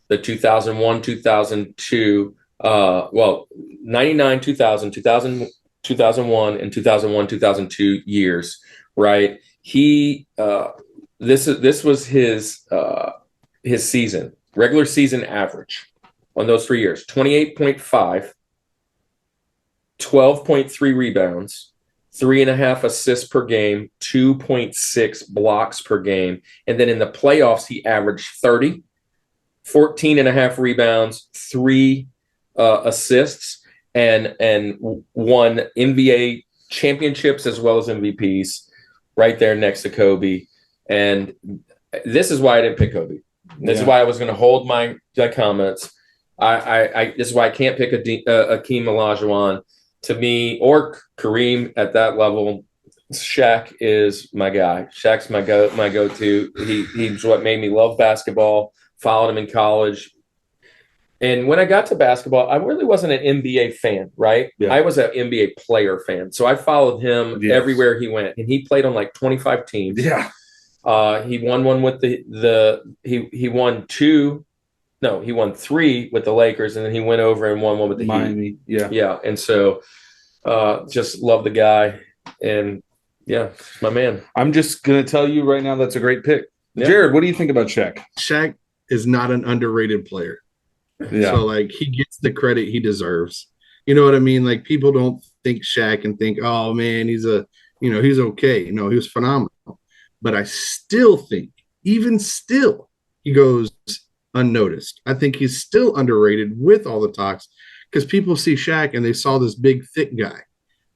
the 2001, 2002, 99, 2000, 2001 and 2001, 2002 years, right? He this was his season, regular season average on those 3 years: 28.5, 12.3 rebounds, 3.5 assists per game, 2.6 blocks per game. And then in the playoffs, he averaged 30, 14.5 rebounds, 3 assists, and won NBA championships as well as MVPs, right there next to Kobe. And this is why I didn't pick Kobe. This is why I was going to hold my comments. This is why I can't pick Akeem Olajuwon. To me, or Kareem at that level, Shaq is my guy. Shaq's my go-to. He's what made me love basketball. Followed him in college. And when I got to basketball, I really wasn't an NBA fan, right? Yeah. I was an NBA player fan. So I followed him everywhere he went. And he played on like 25 teams. Yeah. He won one with he won 2. No, he won 3 with the Lakers, and then he went over and won one with the Miami. Heat. Yeah. And so just love the guy. And yeah, my man. I'm just going to tell you right now that's a great pick. Yeah. Jared, what do you think about Shaq? Shaq is not an underrated player. Yeah. So, like, he gets the credit he deserves. You know what I mean? Like, people don't think Shaq and think, oh, man, he's okay. No, he was phenomenal. But I still think, even still, he goes unnoticed. I think he's still underrated with all the talks, because people see Shaq and they saw this big, thick guy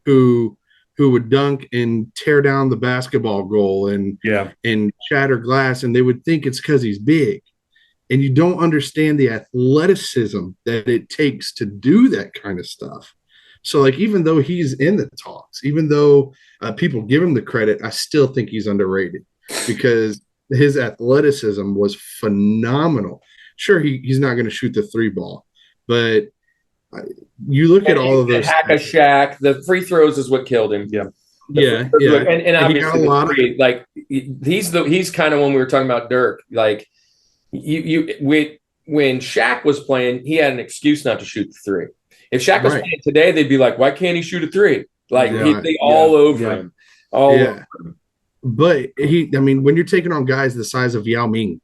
who would dunk and tear down the basketball goal and shatter glass, and they would think it's because he's big. And you don't understand the athleticism that it takes to do that kind of stuff. So, like, even though he's in the talks, even though people give him the credit, I still think he's underrated because his athleticism was phenomenal. Sure, he's not going to shoot the 3 ball, but you look at all of those. Hack a Shaq. The free throws is what killed him. Yeah. And obviously, like, he's kind of when we were talking about Dirk, like, when Shaq was playing, he had an excuse not to shoot the 3. If Shaq was playing today, they'd be like, "Why can't he shoot a 3?" Like, he'd be all over him, over him. But when you're taking on guys the size of Yao Ming,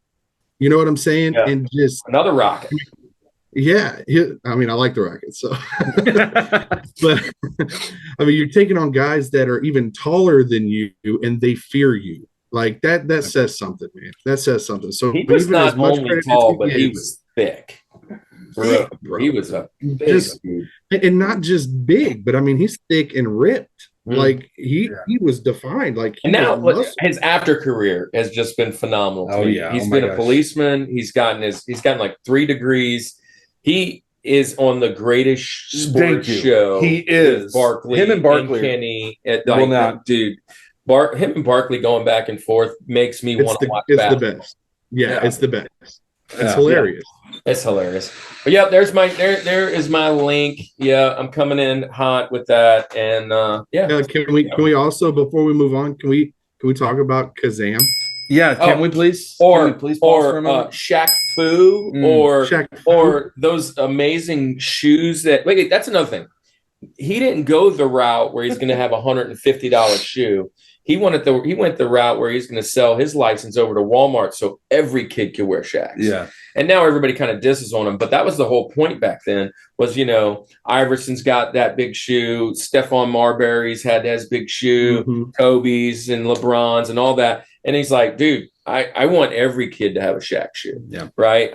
you know what I'm saying? Yeah. And just another Rocket. Yeah, I like the Rockets. So, but you're taking on guys that are even taller than you, and they fear you. Like that says something, man. That says something. So he was not only tall, but he was thick. Bro. He was a big dude. And not just big, but he's thick and ripped. Like he was defined. Like and now his after career has just been phenomenal. He's been a policeman. He's gotten like 3 degrees. He is on the greatest sports show. He is. Barkley, him and Barkley, Kenny. Dude. Him and Barkley going back and forth makes me want to watch. It's the best. Yeah, it's the best. It's hilarious. It's hilarious. But yeah, there is my link. Yeah, I'm coming in hot with that. And Can we also, before we move on, can we talk about Kazam? Yeah, can we please? Or can we please pause for a moment? Shaq Fu, or those amazing shoes that wait, that's another thing. He didn't go the route where he's going to have $150 shoe. He went the route where he's going to sell his license over to Walmart so every kid could wear Shaqs. Yeah. And now everybody kind of disses on him, but that was the whole point back then. Was Iverson's got that big shoe, Stephon Marbury's had his big shoe, Kobe's and LeBron's and all that. And he's like, dude, I want every kid to have a Shaq shoe. Yeah. Right.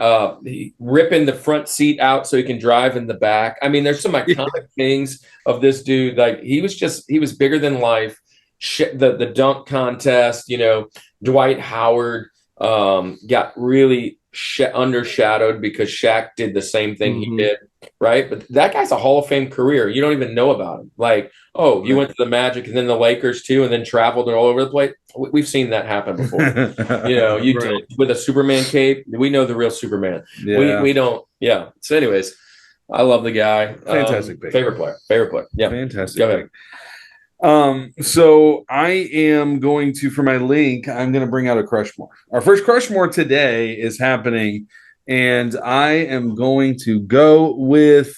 Ripping the front seat out so he can drive in the back. I mean, there's some iconic things of this dude. Like he was bigger than life. The dunk contest, Dwight Howard got really undershadowed because Shaq did the same thing he did. Right. But that guy's a Hall of Fame career. You don't even know about him. Like, oh, you went to the Magic and then the Lakers too, and then traveled all over the place. We've seen that happen before. Right. With a Superman cape. We know the real Superman. Yeah. We don't. Yeah. So, anyways, I love the guy. Fantastic pick. Favorite player. Yeah. Fantastic. Go ahead. So I am going to, for my link, I'm going to bring out a Crushmore. Our first Crushmore today is happening, and I am going to go with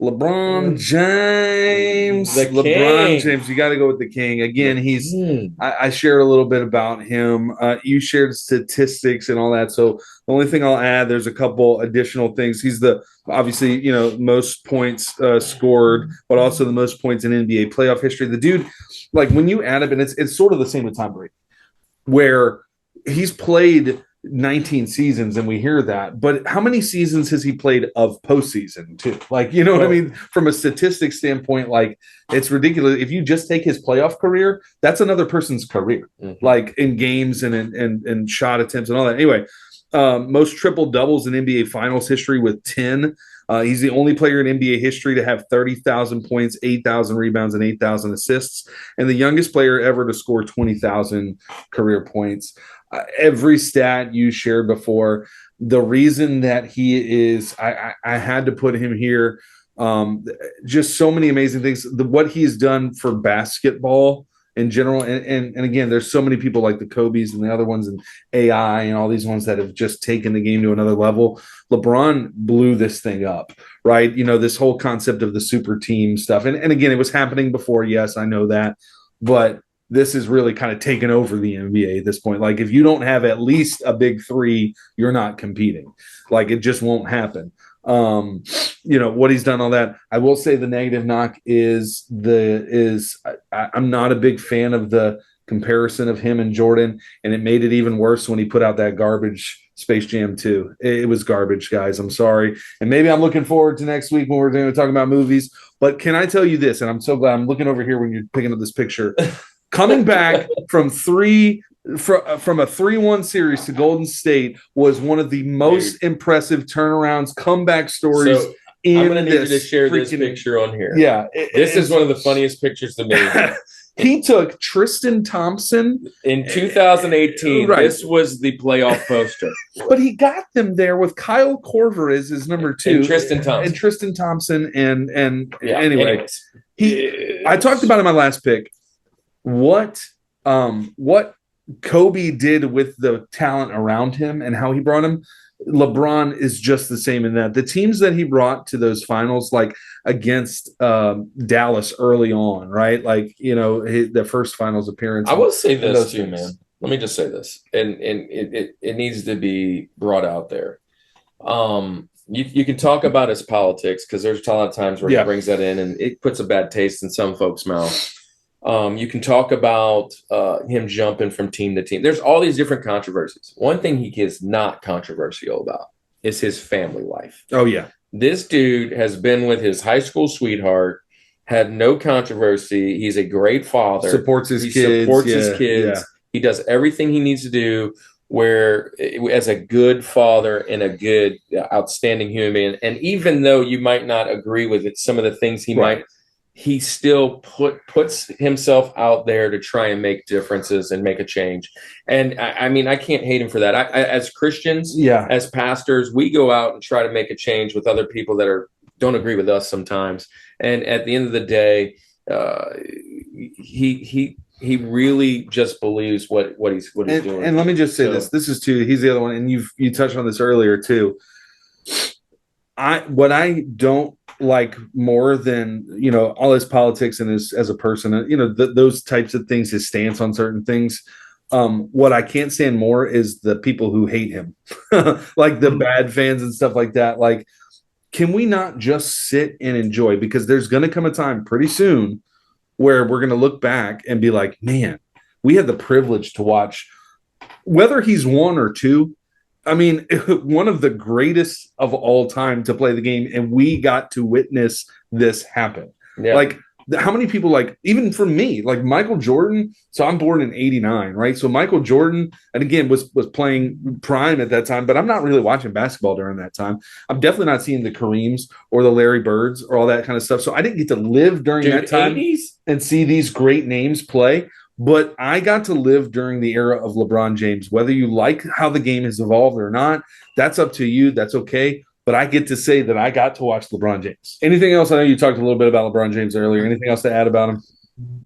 LeBron James. LeBron James. You got to go with the king. Again, I shared a little bit about him. You shared statistics and all that. So the only thing I'll add, there's a couple additional things. He's obviously, most points scored, but also the most points in NBA playoff history. The dude, like when you add up, and it's sort of the same with Tom Brady, where he's played 19 seasons and we hear that, but how many seasons has he played of postseason too? Like, what I mean? From a statistics standpoint, like it's ridiculous. If you just take his playoff career, that's another person's career, like in games and in shot attempts and all that. Anyway, most triple doubles in NBA finals history with 10. He's the only player in NBA history to have 30,000 points, 8,000 rebounds, and 8,000 assists, and the youngest player ever to score 20,000 career points. Every stat you shared before, the reason that he is, I had to put him here. Just so many amazing things. What he's done for basketball in general, and again, there's so many people like the Kobe's and the other ones, and AI and all these ones that have just taken the game to another level. LeBron blew this thing up, right? This whole concept of the super team stuff, and again, it was happening before. Yes, I know that, but this is really kind of taken over the NBA at this point. Like if you don't have at least a big three, you're not competing. Like it just won't happen. What he's done, all that. I will say the negative knock is I'm not a big fan of the comparison of him and Jordan, and it made it even worse when he put out that garbage Space Jam 2. It was garbage, guys. I'm sorry. And maybe I'm looking forward to next week when we're going to talk about movies. But can I tell you this? And I'm so glad I'm looking over here when you're picking up this picture. Coming back from a 3-1 series to Golden State was one of the most impressive turnarounds, comeback stories. So I'm going to need you to share this picture on here. Yeah. This is one of the funniest pictures to me. He took Tristan Thompson in 2018. Right. This was the playoff poster. But he got them there with Kyle Korver as his number 2. And Tristan Thompson. And anyway, I talked about in my last pick what Kobe did with the talent around him and how he brought him. LeBron is just the same in that. The teams that he brought to those finals, like against Dallas early on, right? Like, the first finals appearance. I will say this too, man. Let me just say this, and it needs to be brought out there. You can talk about his politics because there's a lot of times where he brings that in and it puts a bad taste in some folks' mouth. You can talk about him jumping from team to team. There's all these different controversies. One thing he is not controversial about is his family life. Oh, yeah. This dude has been with his high school sweetheart, had no controversy. He's a great father. Supports his kids. Yeah. He does everything he needs to do as a good father and a good, outstanding human being. And even though you might not agree with it, some of the things he might he still puts himself out there to try and make differences and make a change. And I mean, I can't hate him for that. I as Christians, as pastors, we go out and try to make a change with other people that don't agree with us sometimes. And at the end of the day, he really just believes what he's doing. And let me just say this is too. He's the other one, and you touched on this earlier too. What I don't like more than all his politics and as a person, those types of things, his stance on certain things. What I can't stand more is the people who hate him, like the bad fans and stuff like that. Like, can we not just sit and enjoy? Because there's going to come a time pretty soon where we're going to look back and be like, man, we had the privilege to watch, whether he's one or two. I mean, one of the greatest of all time to play the game, and we got to witness this happen. Yeah. Like, how many people, like, even for me, like Michael Jordan. So I'm born in '89, right? So Michael Jordan, and again, was playing prime at that time, but I'm not really watching basketball during that time. I'm definitely not seeing the Kareems or the Larry Birds or all that kind of stuff. So I didn't get to live during that time 80s? And see these great names play. But I got to live during the era of LeBron James. Whether you like how the game has evolved or not, that's up to you. That's okay. But I get to say that I got to watch LeBron James. Anything else? I know you talked a little bit about LeBron James earlier. Anything else to add about him?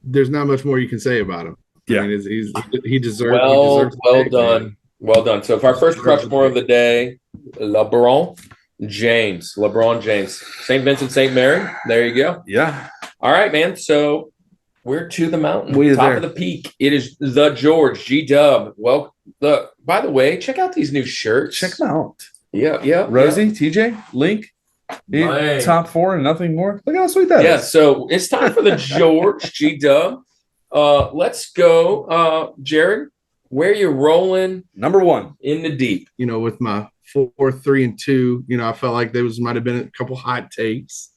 There's not much more you can say about him. Yeah, I mean, he deserves. Well done. Well done. So, if our first Rushmore of the day, LeBron James. St. Vincent, St. Mary. There you go. Yeah. All right, man. So, we're to the mountain, top of the peak. It is the George G-Dub. Well, by the way, check out these new shirts. Check them out. Yeah. Rosie, TJ, Link, top 4 and nothing more. Look how sweet that is. Yeah, so it's time for the George G-Dub. Let's go. Jared, where you rolling? Number 1. In the deep. With my 4, 3, and 2, I felt like there might have been a couple hot takes.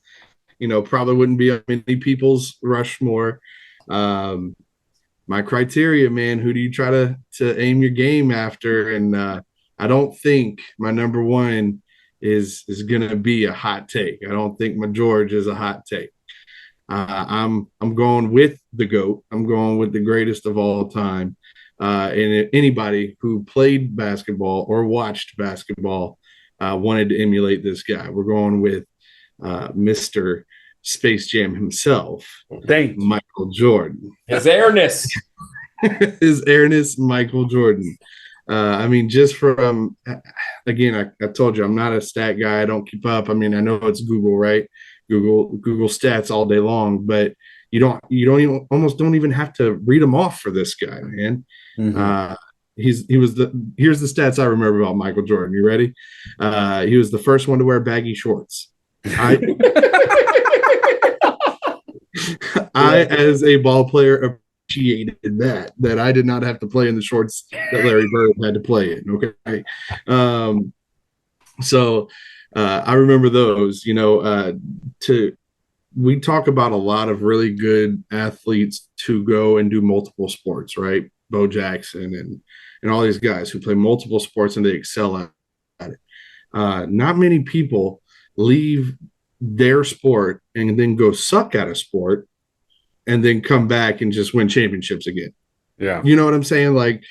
Probably wouldn't be on many people's Rushmore. My criteria, man, who do you try to aim your game after? And I don't think my number 1 is going to be a hot take. I don't think my George is a hot take. I'm going with the GOAT. I'm going with the greatest of all time. And anybody who played basketball or watched basketball wanted to emulate this guy. We're going with Mr. Space Jam himself. Michael Jordan. His airness. His airness, Michael Jordan. I mean, just from, again, I told you, I'm not a stat guy. I don't keep up. I mean, I know it's Google, right? Google stats all day long, but you don't even don't even have to read them off for this guy, man. Mm-hmm. Here's the stats I remember about Michael Jordan. You ready? He was the first one to wear baggy shorts. I, as a ball player, appreciated that I did not have to play in the shorts that Larry Bird had to play in. Okay. So I remember those, we talk about a lot of really good athletes to go and do multiple sports, right? Bo Jackson and all these guys who play multiple sports and they excel at it. Not many people leave their sport and then go suck at a sport and then come back and just win championships again. Yeah. You know what I'm saying? Like,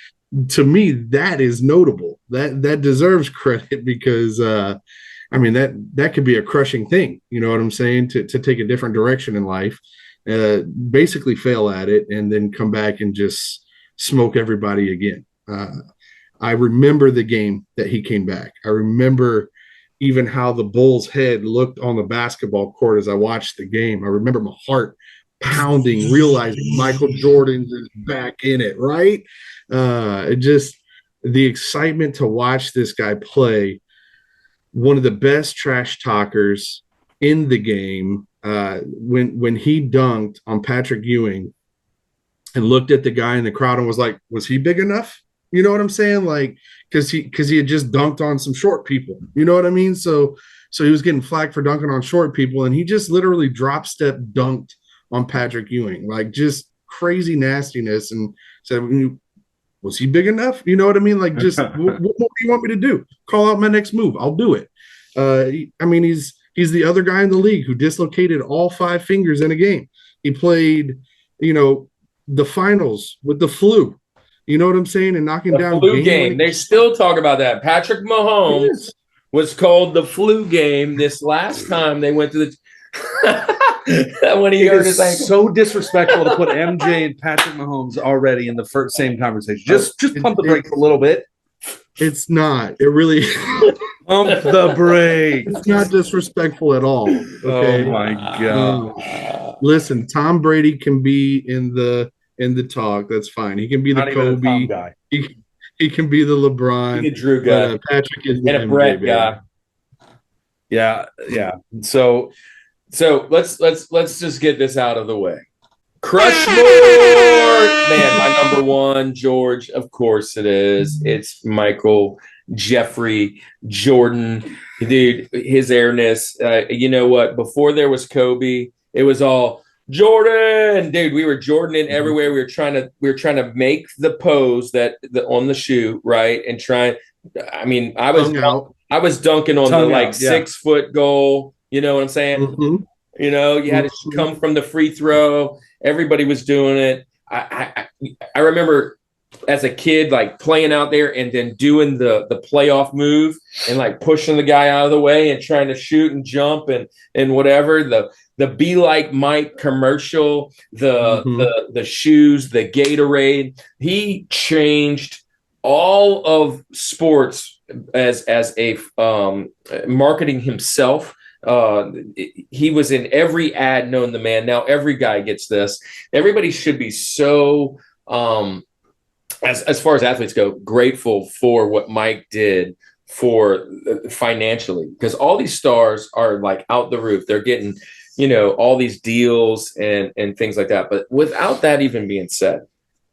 to me, that is notable. That deserves credit because, that could be a crushing thing. You know what I'm saying? To take a different direction in life, basically fail at it and then come back and just smoke everybody again. I remember the game that he came back. I remember even how the Bulls' head looked on the basketball court as I watched the game. I remember my heart pounding, realizing Michael Jordan is back in it, right? The excitement to watch this guy play, one of the best trash talkers in the game, when he dunked on Patrick Ewing and looked at the guy in the crowd and was like, was he big enough? You know what I'm saying? Like, because he had just dunked on some short people. You know what I mean? So he was getting flagged for dunking on short people, and he just literally drop step dunked on Patrick Ewing, like just crazy nastiness, and said, was he big enough? You know what I mean? Like, just what do you want me to do? Call out my next move. I'll do it. He's He's the other guy in the league who dislocated all 5 fingers in a game. He played, the finals with the flu. You know what I'm saying? And knocking down flu game. They still talk about that. Patrick Mahomes was called the flu game this last time they went to the when he hurt his ankle. So disrespectful to put MJ and Patrick Mahomes already in the same conversation. Just pump the brakes a little bit. It's not. It really pump the brakes. It's not disrespectful at all. Okay? Oh my god. Listen, Tom Brady can be in the talk. That's fine. He can be the Kobe guy. He can be the LeBron. He Drew guy. Patrick is and a Brett guy. Yeah. So let's just get this out of the way. Rushmore, man, my number one, George. Of course it is. It's Michael Jeffrey Jordan, dude. His airness. You know what? Before there was Kobe, it was all Jordan, dude. We were Jordaning everywhere. We were trying to make the pose on the shoe, right? And trying. I mean, I was dunking on the 6 foot goal. You know what I'm saying? Mm-hmm. You had to come from the free throw. Everybody was doing it. I remember as a kid, like playing out there and then doing the playoff move and like pushing the guy out of the way and trying to shoot and jump and whatever. The Be Like Mike commercial, the shoes, the Gatorade. He changed all of sports as a marketing himself. He was in every ad known to man. Now every guy gets this. Everybody should be so as far as athletes go, grateful for what Mike did for financially, because all these stars are like out the roof. They're getting all these deals and things like that. But without that even being said,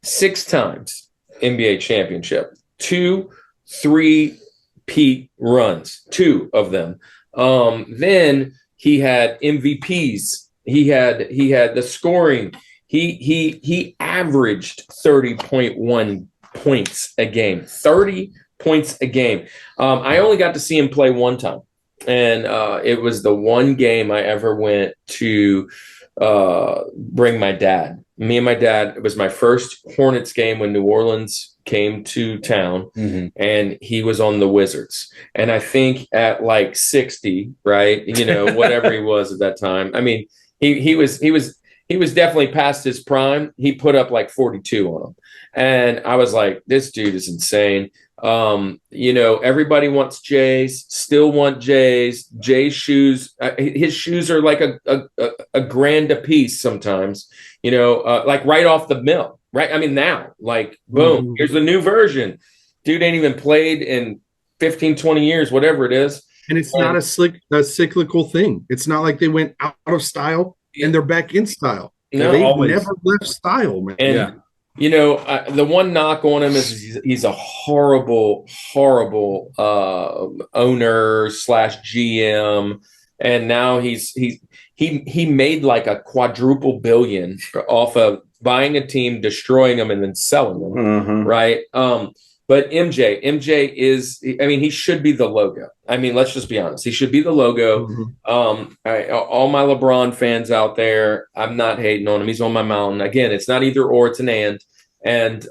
6 times NBA championship, 2 3-peat runs, 2 of them. Then he had MVPs. He had the scoring. He averaged 30.1 points a game. 30 points a game. I only got to see him play one time, and it was the one game I ever went to bring my dad. Me and my dad. It was my first Hornets game when New Orleans came to town, and he was on the Wizards. And I think at like 60, right? Whatever he was at that time. I mean, he was definitely past his prime. He put up like 42 on him. And I was like, this dude is insane. Everybody wants J's, still want J's. Jay's shoes, his shoes are like a grand a piece sometimes, like right off the mill. Right. I mean, now, like, boom, here's the new version. Dude ain't even played in 15, 20 years, whatever it is. And it's not a cyclical thing. It's not like they went out of style and they're back in style. No, they've never left style, man. And, the one knock on him is he's a horrible, horrible owner / GM. And now he made like a quadruple billion off of buying a team, destroying them, and then selling them, right? But MJ is, he should be the logo. I mean, let's just be honest. He should be the logo. All my LeBron fans out there, I'm not hating on him. He's on my mountain. Again, it's not either or, it's an and. And,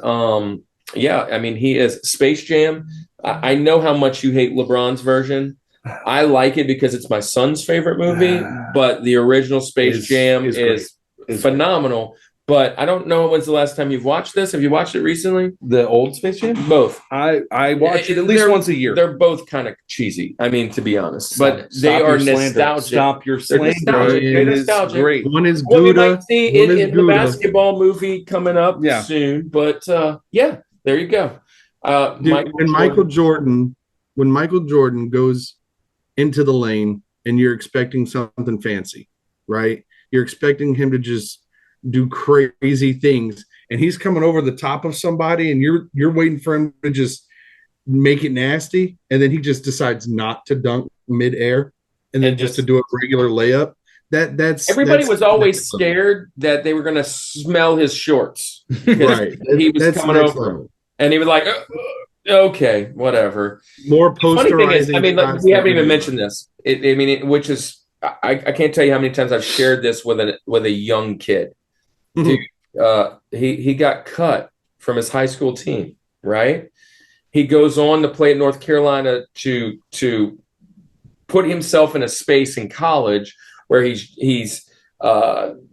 he is Space Jam. I know how much you hate LeBron's version. I like it because it's my son's favorite movie, but the original Space Jam is phenomenal. But I don't know when's the last time you've watched this. Have you watched it recently? The old Space Jam? Both. I watch it at least once a year. They're both kind of cheesy, to be honest. But they are nostalgic. Stop your slander. They're nostalgic. Great. One is Well, Gouda. we might see it in the basketball movie coming up soon. But, there you go. When Michael Jordan goes into the lane and you're expecting something fancy, right? You're expecting him to just do crazy things, and he's coming over the top of somebody, and you're waiting for him to just make it nasty, and then he just decides not to dunk midair, and then just to do a regular layup. Everybody was always scared that they were going to smell his shorts. Right, he was coming over, and he was like, okay, whatever. More posterizing. Funny thing is, we haven't even mentioned this. Which is I can't tell you how many times I've shared this with a young kid. Dude, he got cut from his high school team, right? He goes on to play at North Carolina to put himself in a space in college where he's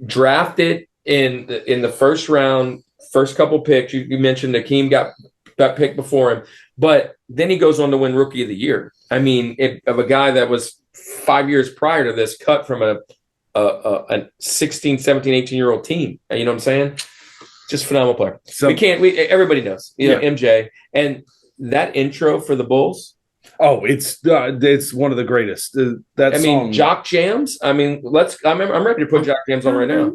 drafted in the first round, first couple picks. You mentioned Ughhmore got picked before him, but then he goes on to win Rookie of the Year. I mean, of a guy that was 5 years prior to this cut from a 16, 17, 18-year-old team. You know what I'm saying? Just phenomenal player. So everybody knows, MJ. And that intro for the Bulls. Oh, it's one of the greatest. Jock Jams. I mean, I'm ready to put Jock Jams on right now.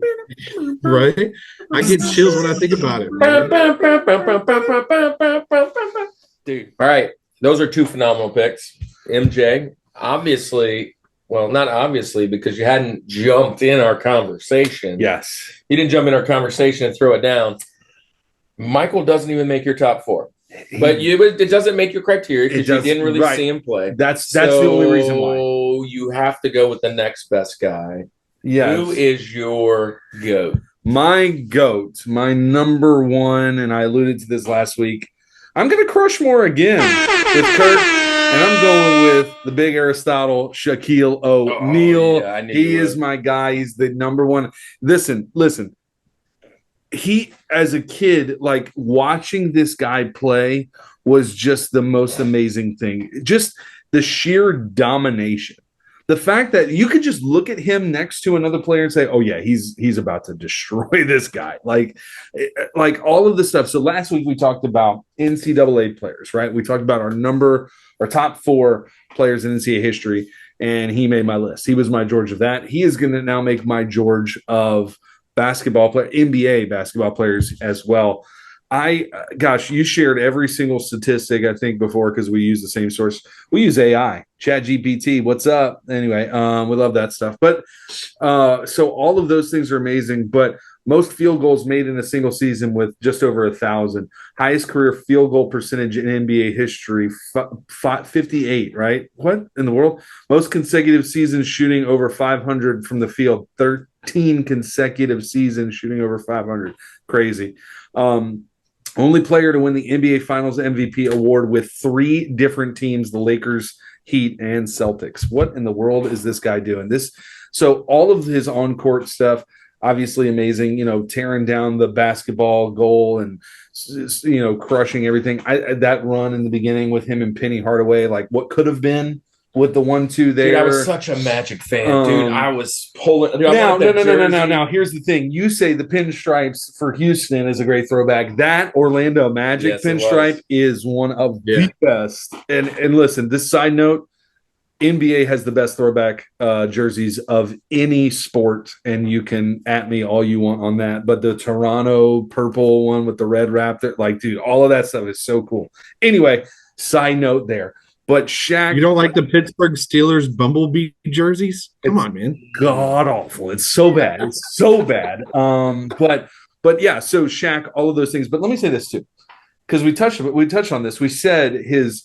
Right? I get chills when I think about it. Dude. All right. Those are two phenomenal picks. MJ, obviously, well, not obviously, because you hadn't jumped in our conversation. Yes. You didn't jump in our conversation and throw it down. Michael doesn't even make your top four. But it doesn't make your criteria because you didn't really see him play. That's the only reason why. So you have to go with the next best guy. Yes. Who is your GOAT? My GOAT, my number one, and I alluded to this last week. I'm going to crush more again with Kirk, and I'm going with the big Aristotle, Shaquille O'Neal. Yeah, he is my guy. He's the number one. Listen. He, as a kid, like watching this guy play was just the most amazing thing. Just the sheer domination. The fact that you could just look at him next to another player and say, "Oh yeah, he's about to destroy this guy." Like all of this stuff. So last week we talked about NCAA players, right? We talked about our top 4 players in NCAA history, and he made my list. He was my George of that. He is going to now make my George of basketball player, NBA basketball players as well. You shared every single statistic, I think, before, because we use the same source. We use AI, ChatGPT. What's up? Anyway, we love that stuff. But so all of those things are amazing. But most field goals made in a single season with just over 1,000. Highest career field goal percentage in NBA history, 58, right? What in the world? Most consecutive seasons shooting over 500 from the field, 13 consecutive seasons shooting over 500. Crazy. Only player to win the NBA Finals MVP award with 3 different teams, the Lakers, Heat, and Celtics. What in the world is this guy doing? So all of his on-court stuff, obviously amazing, tearing down the basketball goal and, crushing everything. That run in the beginning with him and Penny Hardaway, like what could have been with the 1-2 there. Dude, I was such a Magic fan, dude. I was pulling. Dude, no. Here's the thing. You say the pinstripes for Houston is a great throwback. That Orlando Magic pinstripe is one of the best. And listen, this side note, NBA has the best throwback jerseys of any sport, and you can at me all you want on that. But the Toronto purple one with the red raptor, dude, all of that stuff is so cool. Anyway, side note there. But Shaq, you don't like the Pittsburgh Steelers Bumblebee jerseys? Come on, man. God awful. It's so bad. It's so bad. But yeah. So Shaq, all of those things. But let me say this too, because we touched on this. We said his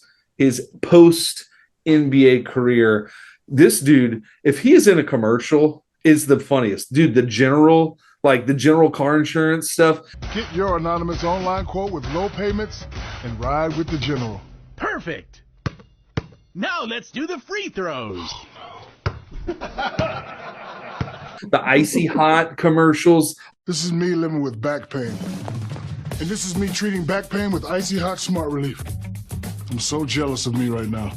post NBA career. This dude, if he is in a commercial, is the funniest. Dude, the general car insurance stuff. Get your anonymous online quote with low payments and ride with the general. Perfect. Now let's do the free throws. The Icy Hot commercials. This is me living with back pain. And this is me treating back pain with Icy Hot Smart Relief. I'm so jealous of me right now.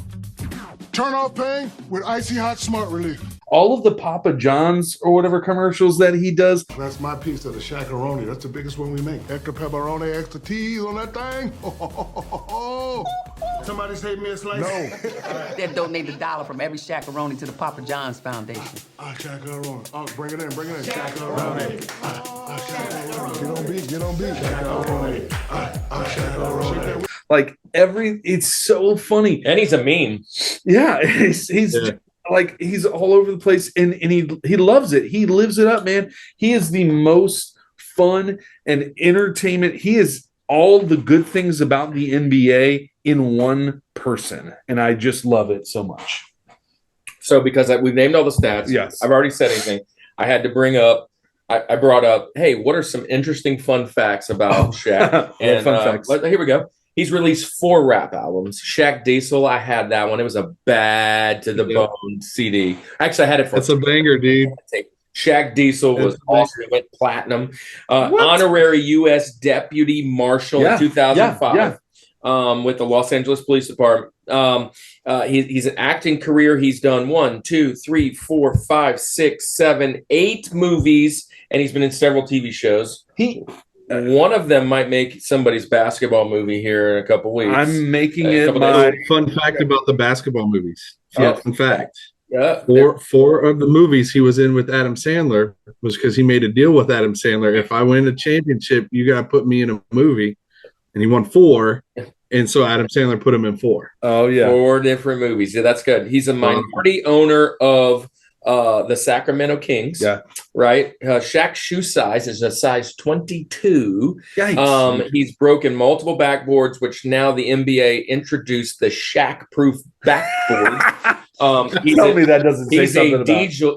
Turn off pain with Icy Hot Smart Relief. All of the Papa John's or whatever commercials that he does. That's my piece of the Shaq-a-roni. That's the biggest one we make. Extra pepperoni, extra cheese on that thing. Somebody save me a slice? No. They'll donate $1 from every Shaq-a-roni to the Papa John's Foundation. Shaq-a-roni. Oh, bring it in. Shaq-a-roni. Shaq-a-roni. Get on beat. Shaq-a-roni. Shaq-a-roni. It's so funny. And he's a meme. Yeah, he's all over the place, and he loves it. He lives it up, man. He is the most fun and entertainment. He is all the good things about the NBA in one person, and I just love it so much. So because we've named all the stats, yes, I've already said anything. I had to bring up. I brought up, hey, what are some interesting fun facts about Shaq? And fun facts. Here we go. He's released 4 rap albums. Shaq Diesel, I had that one. It was a bad to the bone CD. Actually, I had it for. That's a banger, dude. Shaq Diesel was awesome. It went platinum. Honorary U.S. Deputy Marshal in 2005 with the Los Angeles Police Department. He's an acting career. He's done 1, 2, 3, 4, 5, 6, 7, 8 movies, and he's been in several TV shows. One of them might make somebody's basketball movie here in a couple weeks. I'm making it my fun fact about the basketball movies. Fun fact. Yeah. 4 of the movies he was in with Adam Sandler was because he made a deal with Adam Sandler. If I win a championship, you got to put me in a movie. And he won 4. And so Adam Sandler put him in 4. Oh, yeah. 4 different movies. Yeah, that's good. He's a minority owner of the Sacramento Kings. Yeah. Right. Shaq's shoe size is a size 22. Yikes. He's broken multiple backboards, which now the NBA introduced the Shaq-proof backboard. Tell me that doesn't say something about.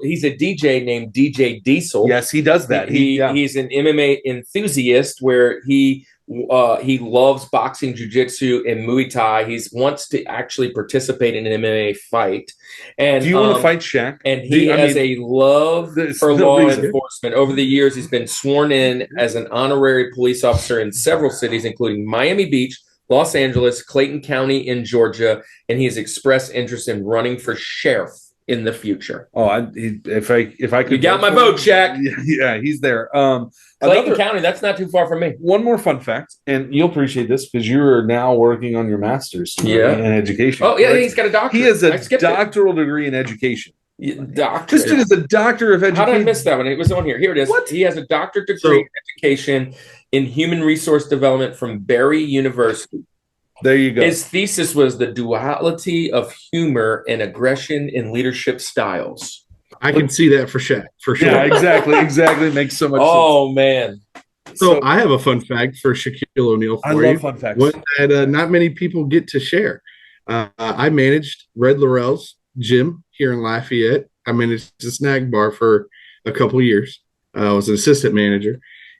He's a DJ named DJ Diesel. Yes, he does that. He's an MMA enthusiast where he loves boxing, jiu-jitsu, and Muay Thai. He wants to actually participate in an MMA fight. And do you want to fight Shaq? And he has a love for law enforcement. Over the years, he's been sworn in as an honorary police officer in several cities, including Miami Beach, Los Angeles, Clayton County in Georgia, and he has expressed interest in running for sheriff in the future. Oh, if I could, you got my vote, Shaq. Yeah, he's there. Clayton County, that's not too far from me. One more fun fact, and you'll appreciate this because you're now working on your master's in education. Oh, yeah, he's got a doctorate. He has a doctoral degree in education. This dude is a doctor of education. How did I miss that one? It was on here. Here it is. What? He has a doctorate degree in education in human resource development from Barry University. There you go. His thesis was the duality of humor and aggression in leadership styles. I can see that for Shaq, for sure. Yeah, exactly. Makes so much sense. Oh, man. So I have a fun fact for Shaquille O'Neal for you. I love fun facts. One that not many people get to share. I managed Red Laurel's gym here in Lafayette. I managed a snack bar for a couple of years. I was an assistant manager,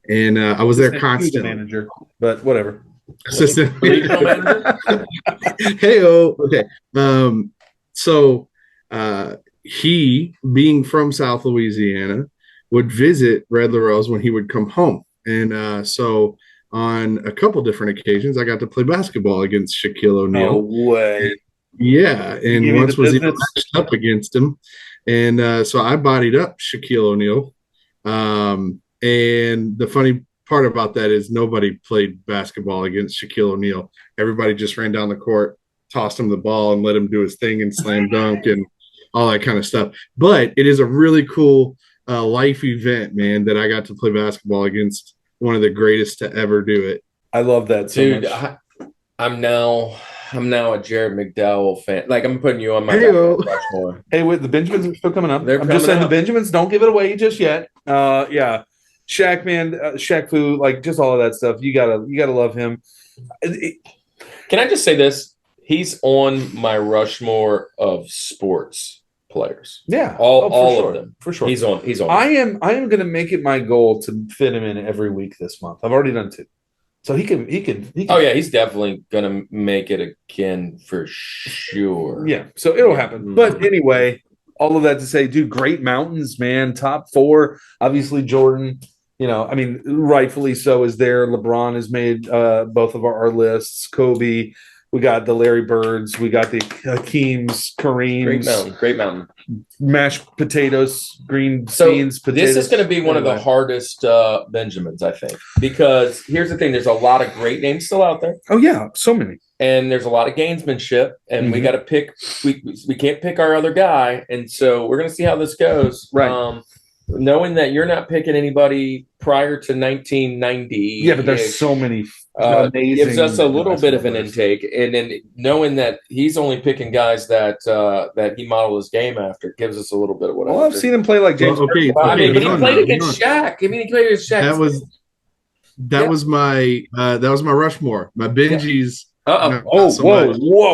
and I was there constantly. Manager, but whatever. Assistant manager. Hey-o. Okay. So he, being from South Louisiana, would visit Red Laurel's when he would come home. And so on a couple different occasions, I got to play basketball against Shaquille O'Neal. No way. Yeah. And once was even matched up against him. And so I bodied up Shaquille O'Neal. And the funny part about that is nobody played basketball against Shaquille O'Neal. Everybody just ran down the court, tossed him the ball, and let him do his thing and slam dunk and all that kind of stuff. But it is a really cool life event, man, that I got to play basketball against one of the greatest to ever do it. I love that so Dude, much. I'm now a Jared McDowell fan. Like, I'm putting you on my Rushmore. Hey, wait, the Benjamins are still coming up. I'm just saying the Benjamins, don't give it away just yet. Yeah. Shaq, man, Shaq Fu, like just all of that stuff. You gotta love him. Can I just say this? He's on my Rushmore of sports players. Yeah, all of them for sure. He's on. I am going to make it my goal to fit him in every week this month. I've already done 2, so he can. Oh yeah, he's definitely going to make it again for sure. Yeah, so it'll happen. But anyway, all of that to say, dude, great mountains, man. Top 4, obviously Jordan. You know, I mean, rightfully so is there. LeBron has made both of our lists. Kobe, we got the Larry Birds, we got the Hakeems, Kareems. Great mountain. Mashed potatoes, green beans, potatoes. This is going to be one of the hardest Benjamins, I think, because here's the thing: there's a lot of great names still out there. Oh yeah, so many. And there's a lot of gamesmanship, and we got to pick. We can't pick our other guy, and so we're going to see how this goes. Right. Knowing that you're not picking anybody prior to 1990. Yeah, but there's so many amazing. Gives us a little bit of an intake, and then knowing that he's only picking guys that he modeled his game after gives us a little bit of what. Well, I've seen him play like James. But he played against Shaq. I mean, he played against Shaq. That was my Rushmore. My Benji's. Whoa!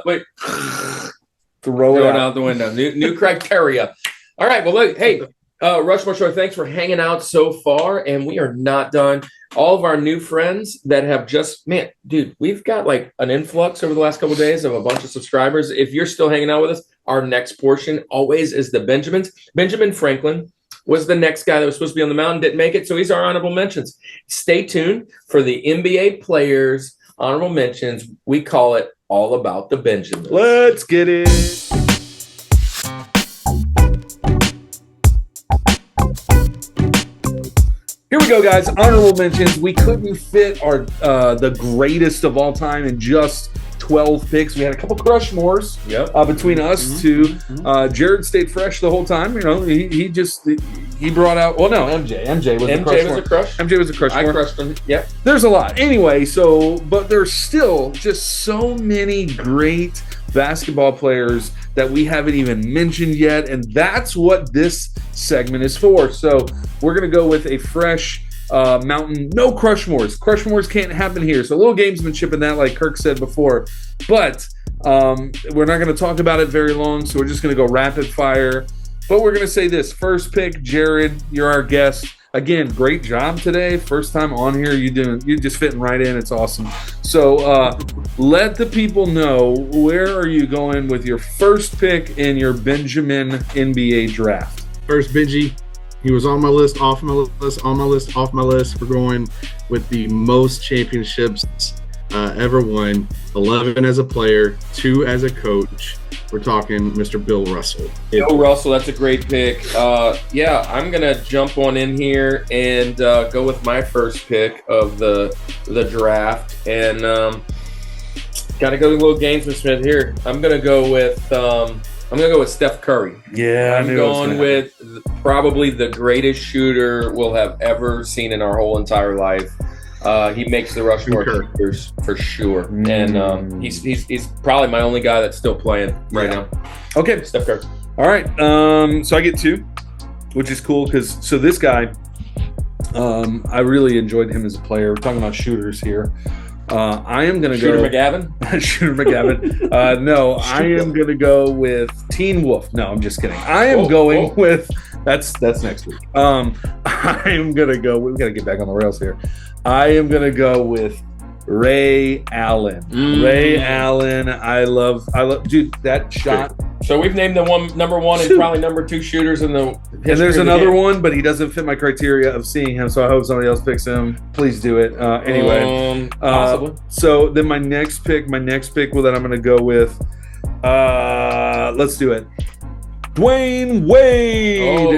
Wait. Throw it out the window. New criteria. All right. Well, look, hey, Rushmore Show, thanks for hanging out so far, and we are not done. All of our new friends that have just, man, dude, we've got like an influx over the last couple of days of a bunch of subscribers. If you're still hanging out with us, our next portion always is the Benjamins. Benjamin Franklin was the next guy that was supposed to be on the mountain, didn't make it, so he's our honorable mentions. Stay tuned for the NBA players honorable mentions. We call it All About the Benjamins. Let's get it. Here we go, guys. Honorable mentions. We couldn't fit our the greatest of all time in just 12 picks. We had a couple Rushmores between us two. Jared stayed fresh the whole time. You know, he brought out. Well, no, MJ was a crush. MJ was a crush. I crushed him. Yep. There's a lot. Anyway, but there's still just so many great basketball players that we haven't even mentioned yet, and that's what this segment is for. So we're gonna go with a fresh mountain. No Crushmores. Crushmores can't happen here. So a little gamesmanship in that, like Kirk said before. But we're not gonna talk about it very long, so we're just gonna go rapid fire. But we're gonna say this: first pick, Jared, you're our guest. Again, great job today. First time on here. You're just fitting right in. It's awesome. So let the people know, where are you going with your first pick in your Benjamin NBA draft? First, Benji. He was on my list, off my list, on my list, off my list. We're going with the most championships ever won. 11 as a player, 2 as a coach. We're talking Mr. Bill Russell. Bill Russell, that's a great pick. Yeah, I'm going to jump on in here and go with my first pick of the draft. And got to go to a little gamesmanship here. I'm going to go with Steph Curry. Yeah, I'm going with probably the greatest shooter we'll have ever seen in our whole entire life. He makes the Rushmore shooters for sure, and he's probably my only guy that's still playing right now. Okay, Steph Curry. All right, so I get 2, which is cool because this guy, I really enjoyed him as a player. We're talking about shooters here. I am going to go McGavin. Shooter McGavin. No, I am going to go with Teen Wolf. No, I'm just kidding. I am going with that's next week. I am going to go. We've got to get back on the rails here. I am going to go with Ray Allen. Ray Allen. I love, dude, that shot. So we've named the number one and probably number 2 shooters in the history. And there's another one, but he doesn't fit my criteria of seeing him, so I hope somebody else picks him. Please do it. Anyway. Possibly. So then my next pick that I'm going to go with, let's do it. Dwayne Wade.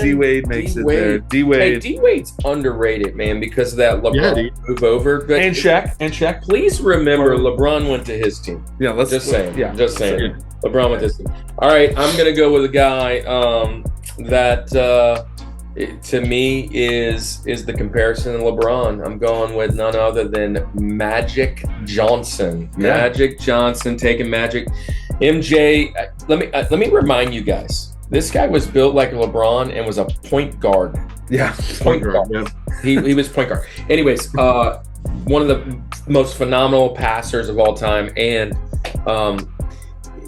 D-Wade makes it there. D-Wade. Hey, D-Wade's underrated, man, because of that LeBron move over. But and Shaq. Please remember, LeBron went to his team. Yeah, just saying. LeBron went to his team. All right, I'm going to go with a guy that to me is the comparison to LeBron. I'm going with none other than Magic Johnson. Yeah. Magic Johnson, taking Magic. MJ, let me remind you guys, this guy was built like LeBron and was a point guard. Yeah, point guard. Yeah. He was point guard. Anyways, one of the most phenomenal passers of all time, and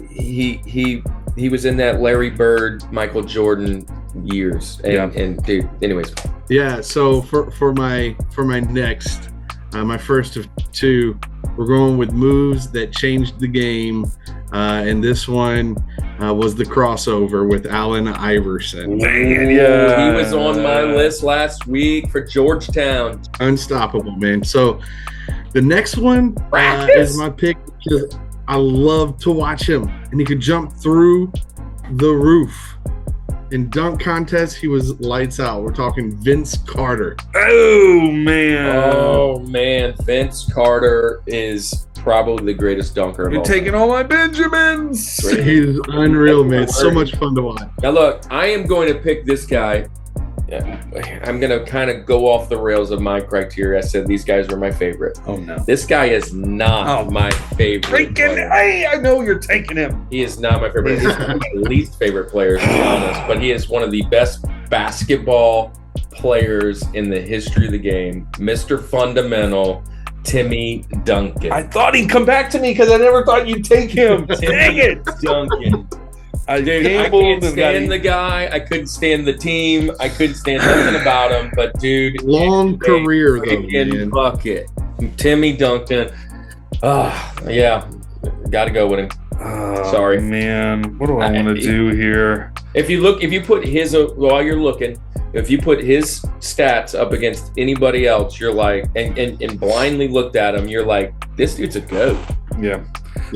he was in that Larry Bird, Michael Jordan years. And dude, anyways. Yeah. So for my next, my first of 2, we're going with moves that changed the game. And this one was the crossover with Allen Iverson. Yeah. He was on my list last week for Georgetown. Unstoppable, man. So the next one is my pick because I love to watch him. And he could jump through the roof. In dunk contests, he was lights out. We're talking Vince Carter. Oh, man. Vince Carter is probably the greatest dunker of all time. You're taking all my Benjamins. He's unreal, man. It's so much fun to watch. Now, look, I am going to pick this guy. I'm going to kind of go off the rails of my criteria. I said these guys were my favorite. Oh, no. This guy is not my favorite. Hey, I know you're taking him. He is not my favorite. He's one of my least favorite players, to be honest. But he is one of the best basketball players in the history of the game. Mr. Fundamental, Timmy Duncan. I thought he'd come back to me because I never thought you'd take him. Dang it, Duncan. Dude, I can't stand the guy. I couldn't stand the team. I couldn't stand nothing about him. But dude, long career though, man. Bucket. Timmy Duncan. Yeah, got to go with him. Sorry, man. What do I want to do here? If you put his while you're looking, if you put his stats up against anybody else, you're like, and blindly looked at him, you're like, this dude's a goat. Yeah.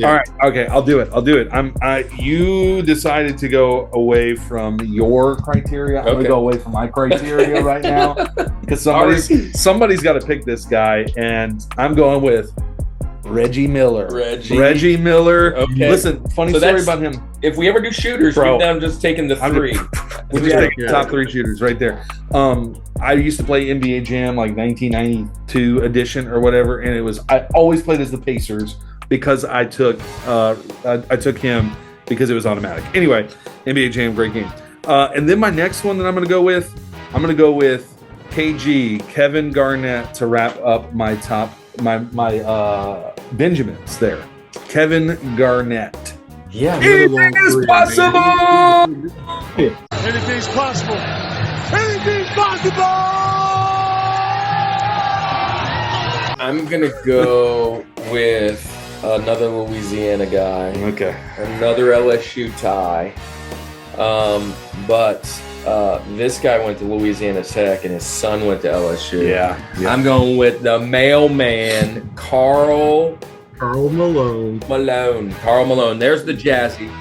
All right. Okay. I'll do it. You decided to go away from your criteria. I'm gonna go away from my criteria right now because somebody's got to pick this guy, and I'm going with Reggie Miller. Reggie Miller. Okay. Listen, funny story about him. If we ever do shooters, I'm just taking the three. We're just taking the top 3 shooters right there. I used to play NBA Jam like 1992 edition or whatever, and I always played as the Pacers because I took him because it was automatic. Anyway, NBA Jam, great game. And then my next one that I'm going to go with KG, Kevin Garnett, to wrap up my top my Benjamins there. Kevin Garnett. Yeah. Anything is possible! Anything's possible. Anything's possible! I'm going to go with another Louisiana guy. Okay. Another LSU tie. But this guy went to Louisiana Tech and his son went to LSU. Yeah. I'm going with the mailman, Karl Malone. Karl Malone. There's the Jazzy.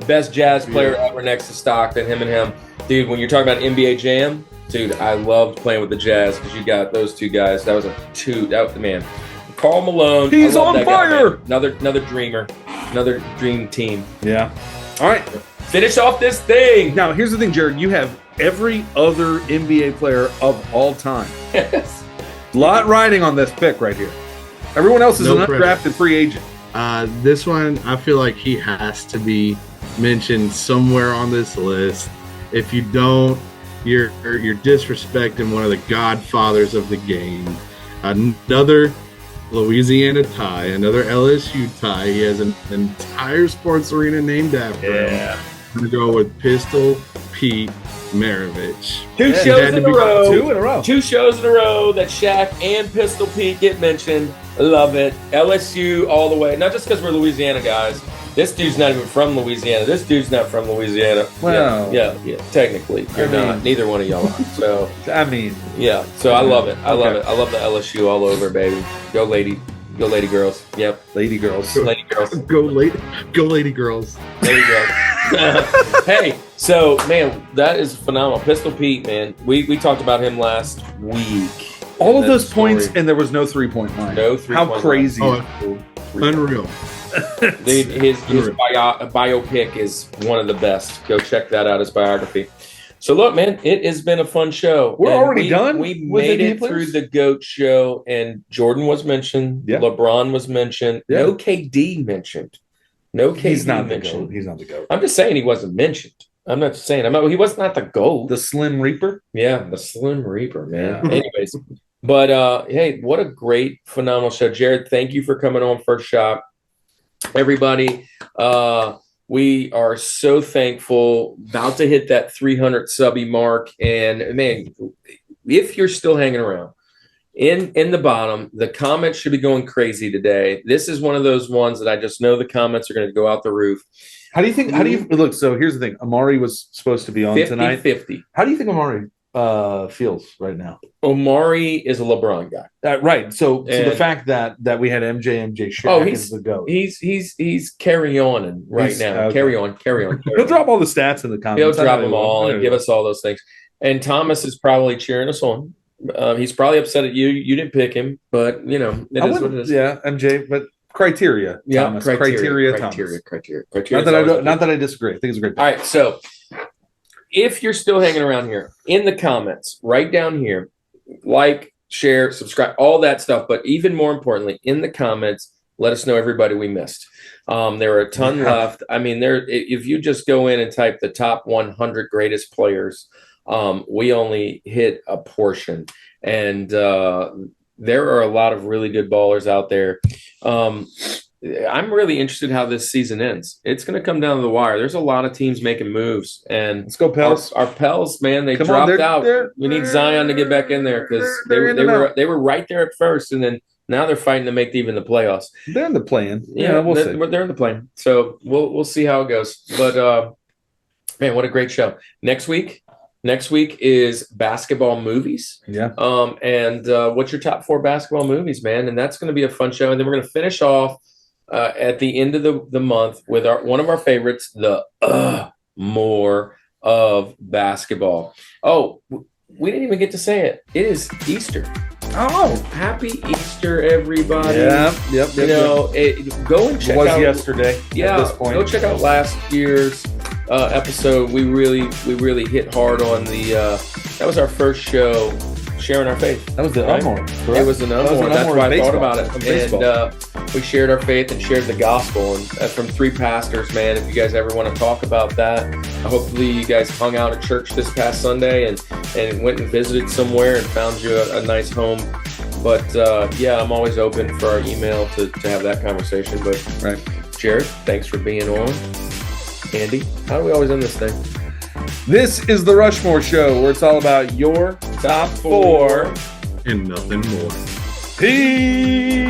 Best jazz player ever next to Stockton, him and him. Dude, when you're talking about NBA Jam, dude, I loved playing with the Jazz because you got those two guys. That was the man. Karl Malone. He's on fire. Guy, another dreamer. Another dream team. Yeah. All right. Finish off this thing. Now, here's the thing, Jared. You have every other NBA player of all time. Yes. A lot riding on this pick right here. Everyone else is an undrafted free agent. This one, I feel like he has to be mentioned somewhere on this list. If you don't, you're disrespecting one of the godfathers of the game. Another Louisiana tie, another LSU tie. He has an entire sports arena named after him. I'm going to go with Pistol Pete Maravich. Two shows in a row. 2 shows in a row that Shaq and Pistol Pete get mentioned. Love it. LSU all the way. Not just because we're Louisiana guys. This dude's not even from Louisiana. This dude's not from Louisiana. Wow. Yeah. Technically, you're not. Neither one of y'all are. So yeah. So I love it. I love it. I love the LSU all over, baby. Go lady girls. Yep. Lady girls. Lady girls. Go lady girls. Lady girls. Hey, so man, that is phenomenal. Pistol Pete, man. We talked about him last week. All of those points, and there was no 3-point line. No 3-point How crazy! Unreal. Dude, his biopic is one of the best. Go check that out, his biography. So look, man, it has been a fun show. We're already done. We made it through the GOAT show, and Jordan was mentioned. Yeah. LeBron was mentioned. Yeah. No KD mentioned. No KD He's not mentioned. The GOAT. He's not the GOAT. I'm just saying he wasn't mentioned. I'm not saying he was not the GOAT. The Slim Reaper? Yeah, the Slim Reaper, man. Yeah. Anyways, but hey, what a great, phenomenal show. Jared, thank you for coming on First Shot. Everybody, we are so thankful. About to hit that 300 subby mark. And man, if you're still hanging around, in the bottom, the comments should be going crazy today. This is one of those ones that I just know the comments are going to go out the roof. How do you look? So here's the thing. Amari was supposed to be on 50, tonight. 50. How do you think Amari feels right now? Amari is a LeBron guy. Right. So the fact that we had MJ Shaq is the GOAT. He's carry on right now. Okay. Carry on. He'll drop all the stats in the comments. He'll drop them all and give us all those things. And Thomas is probably cheering us on. He's probably upset at you. You didn't pick him, but it is what it is. Yeah, MJ, but criteria. Yeah, Thomas. Criteria. Not that I disagree. I think it's a great pick. All right, so if you're still hanging around here, in the comments, right down here, like, share, subscribe, all that stuff. But even more importantly, in the comments, let us know everybody we missed. There are a ton left. I mean, if you just go in and type the top 100 greatest players, we only hit a portion. And there are a lot of really good ballers out there. I'm really interested how this season ends. It's going to come down to the wire. There's a lot of teams making moves, and let's go Pels. Our Pels, man, they dropped out. We need Zion to get back in there because they were right there at first, and then now they're fighting to make even the playoffs. They're in the play-in. Yeah, we'll see. They're in the play-in. So we'll see how it goes. But man, what a great show! Next week is basketball movies. Yeah. And what's your top 4 basketball movies, man? And that's going to be a fun show. And then we're going to finish off at the end of the month with one of our favorites, the Ughhmore of basketball. Oh, we didn't even get to say it. It is Easter. Oh, happy Easter, everybody! Yeah, yep. Go and check out. It was yesterday. Yeah, at this point. Go check out last year's episode. We really hit hard on the. That was our first show sharing our faith. That was the Ughhmore. It was an Ughhmore. That's why I thought about it. And we shared our faith and shared the gospel, and from 3 pastors, man. If you guys ever want to talk about that, hopefully you guys hung out at church this past Sunday and went and visited somewhere and found you a nice home. But yeah, I'm always open for our email to have that conversation. But right, Jared, thanks for being on. Andy, how do we always end this thing? This is the Rushmore Show, where it's all about your top 4 and nothing more. Peace.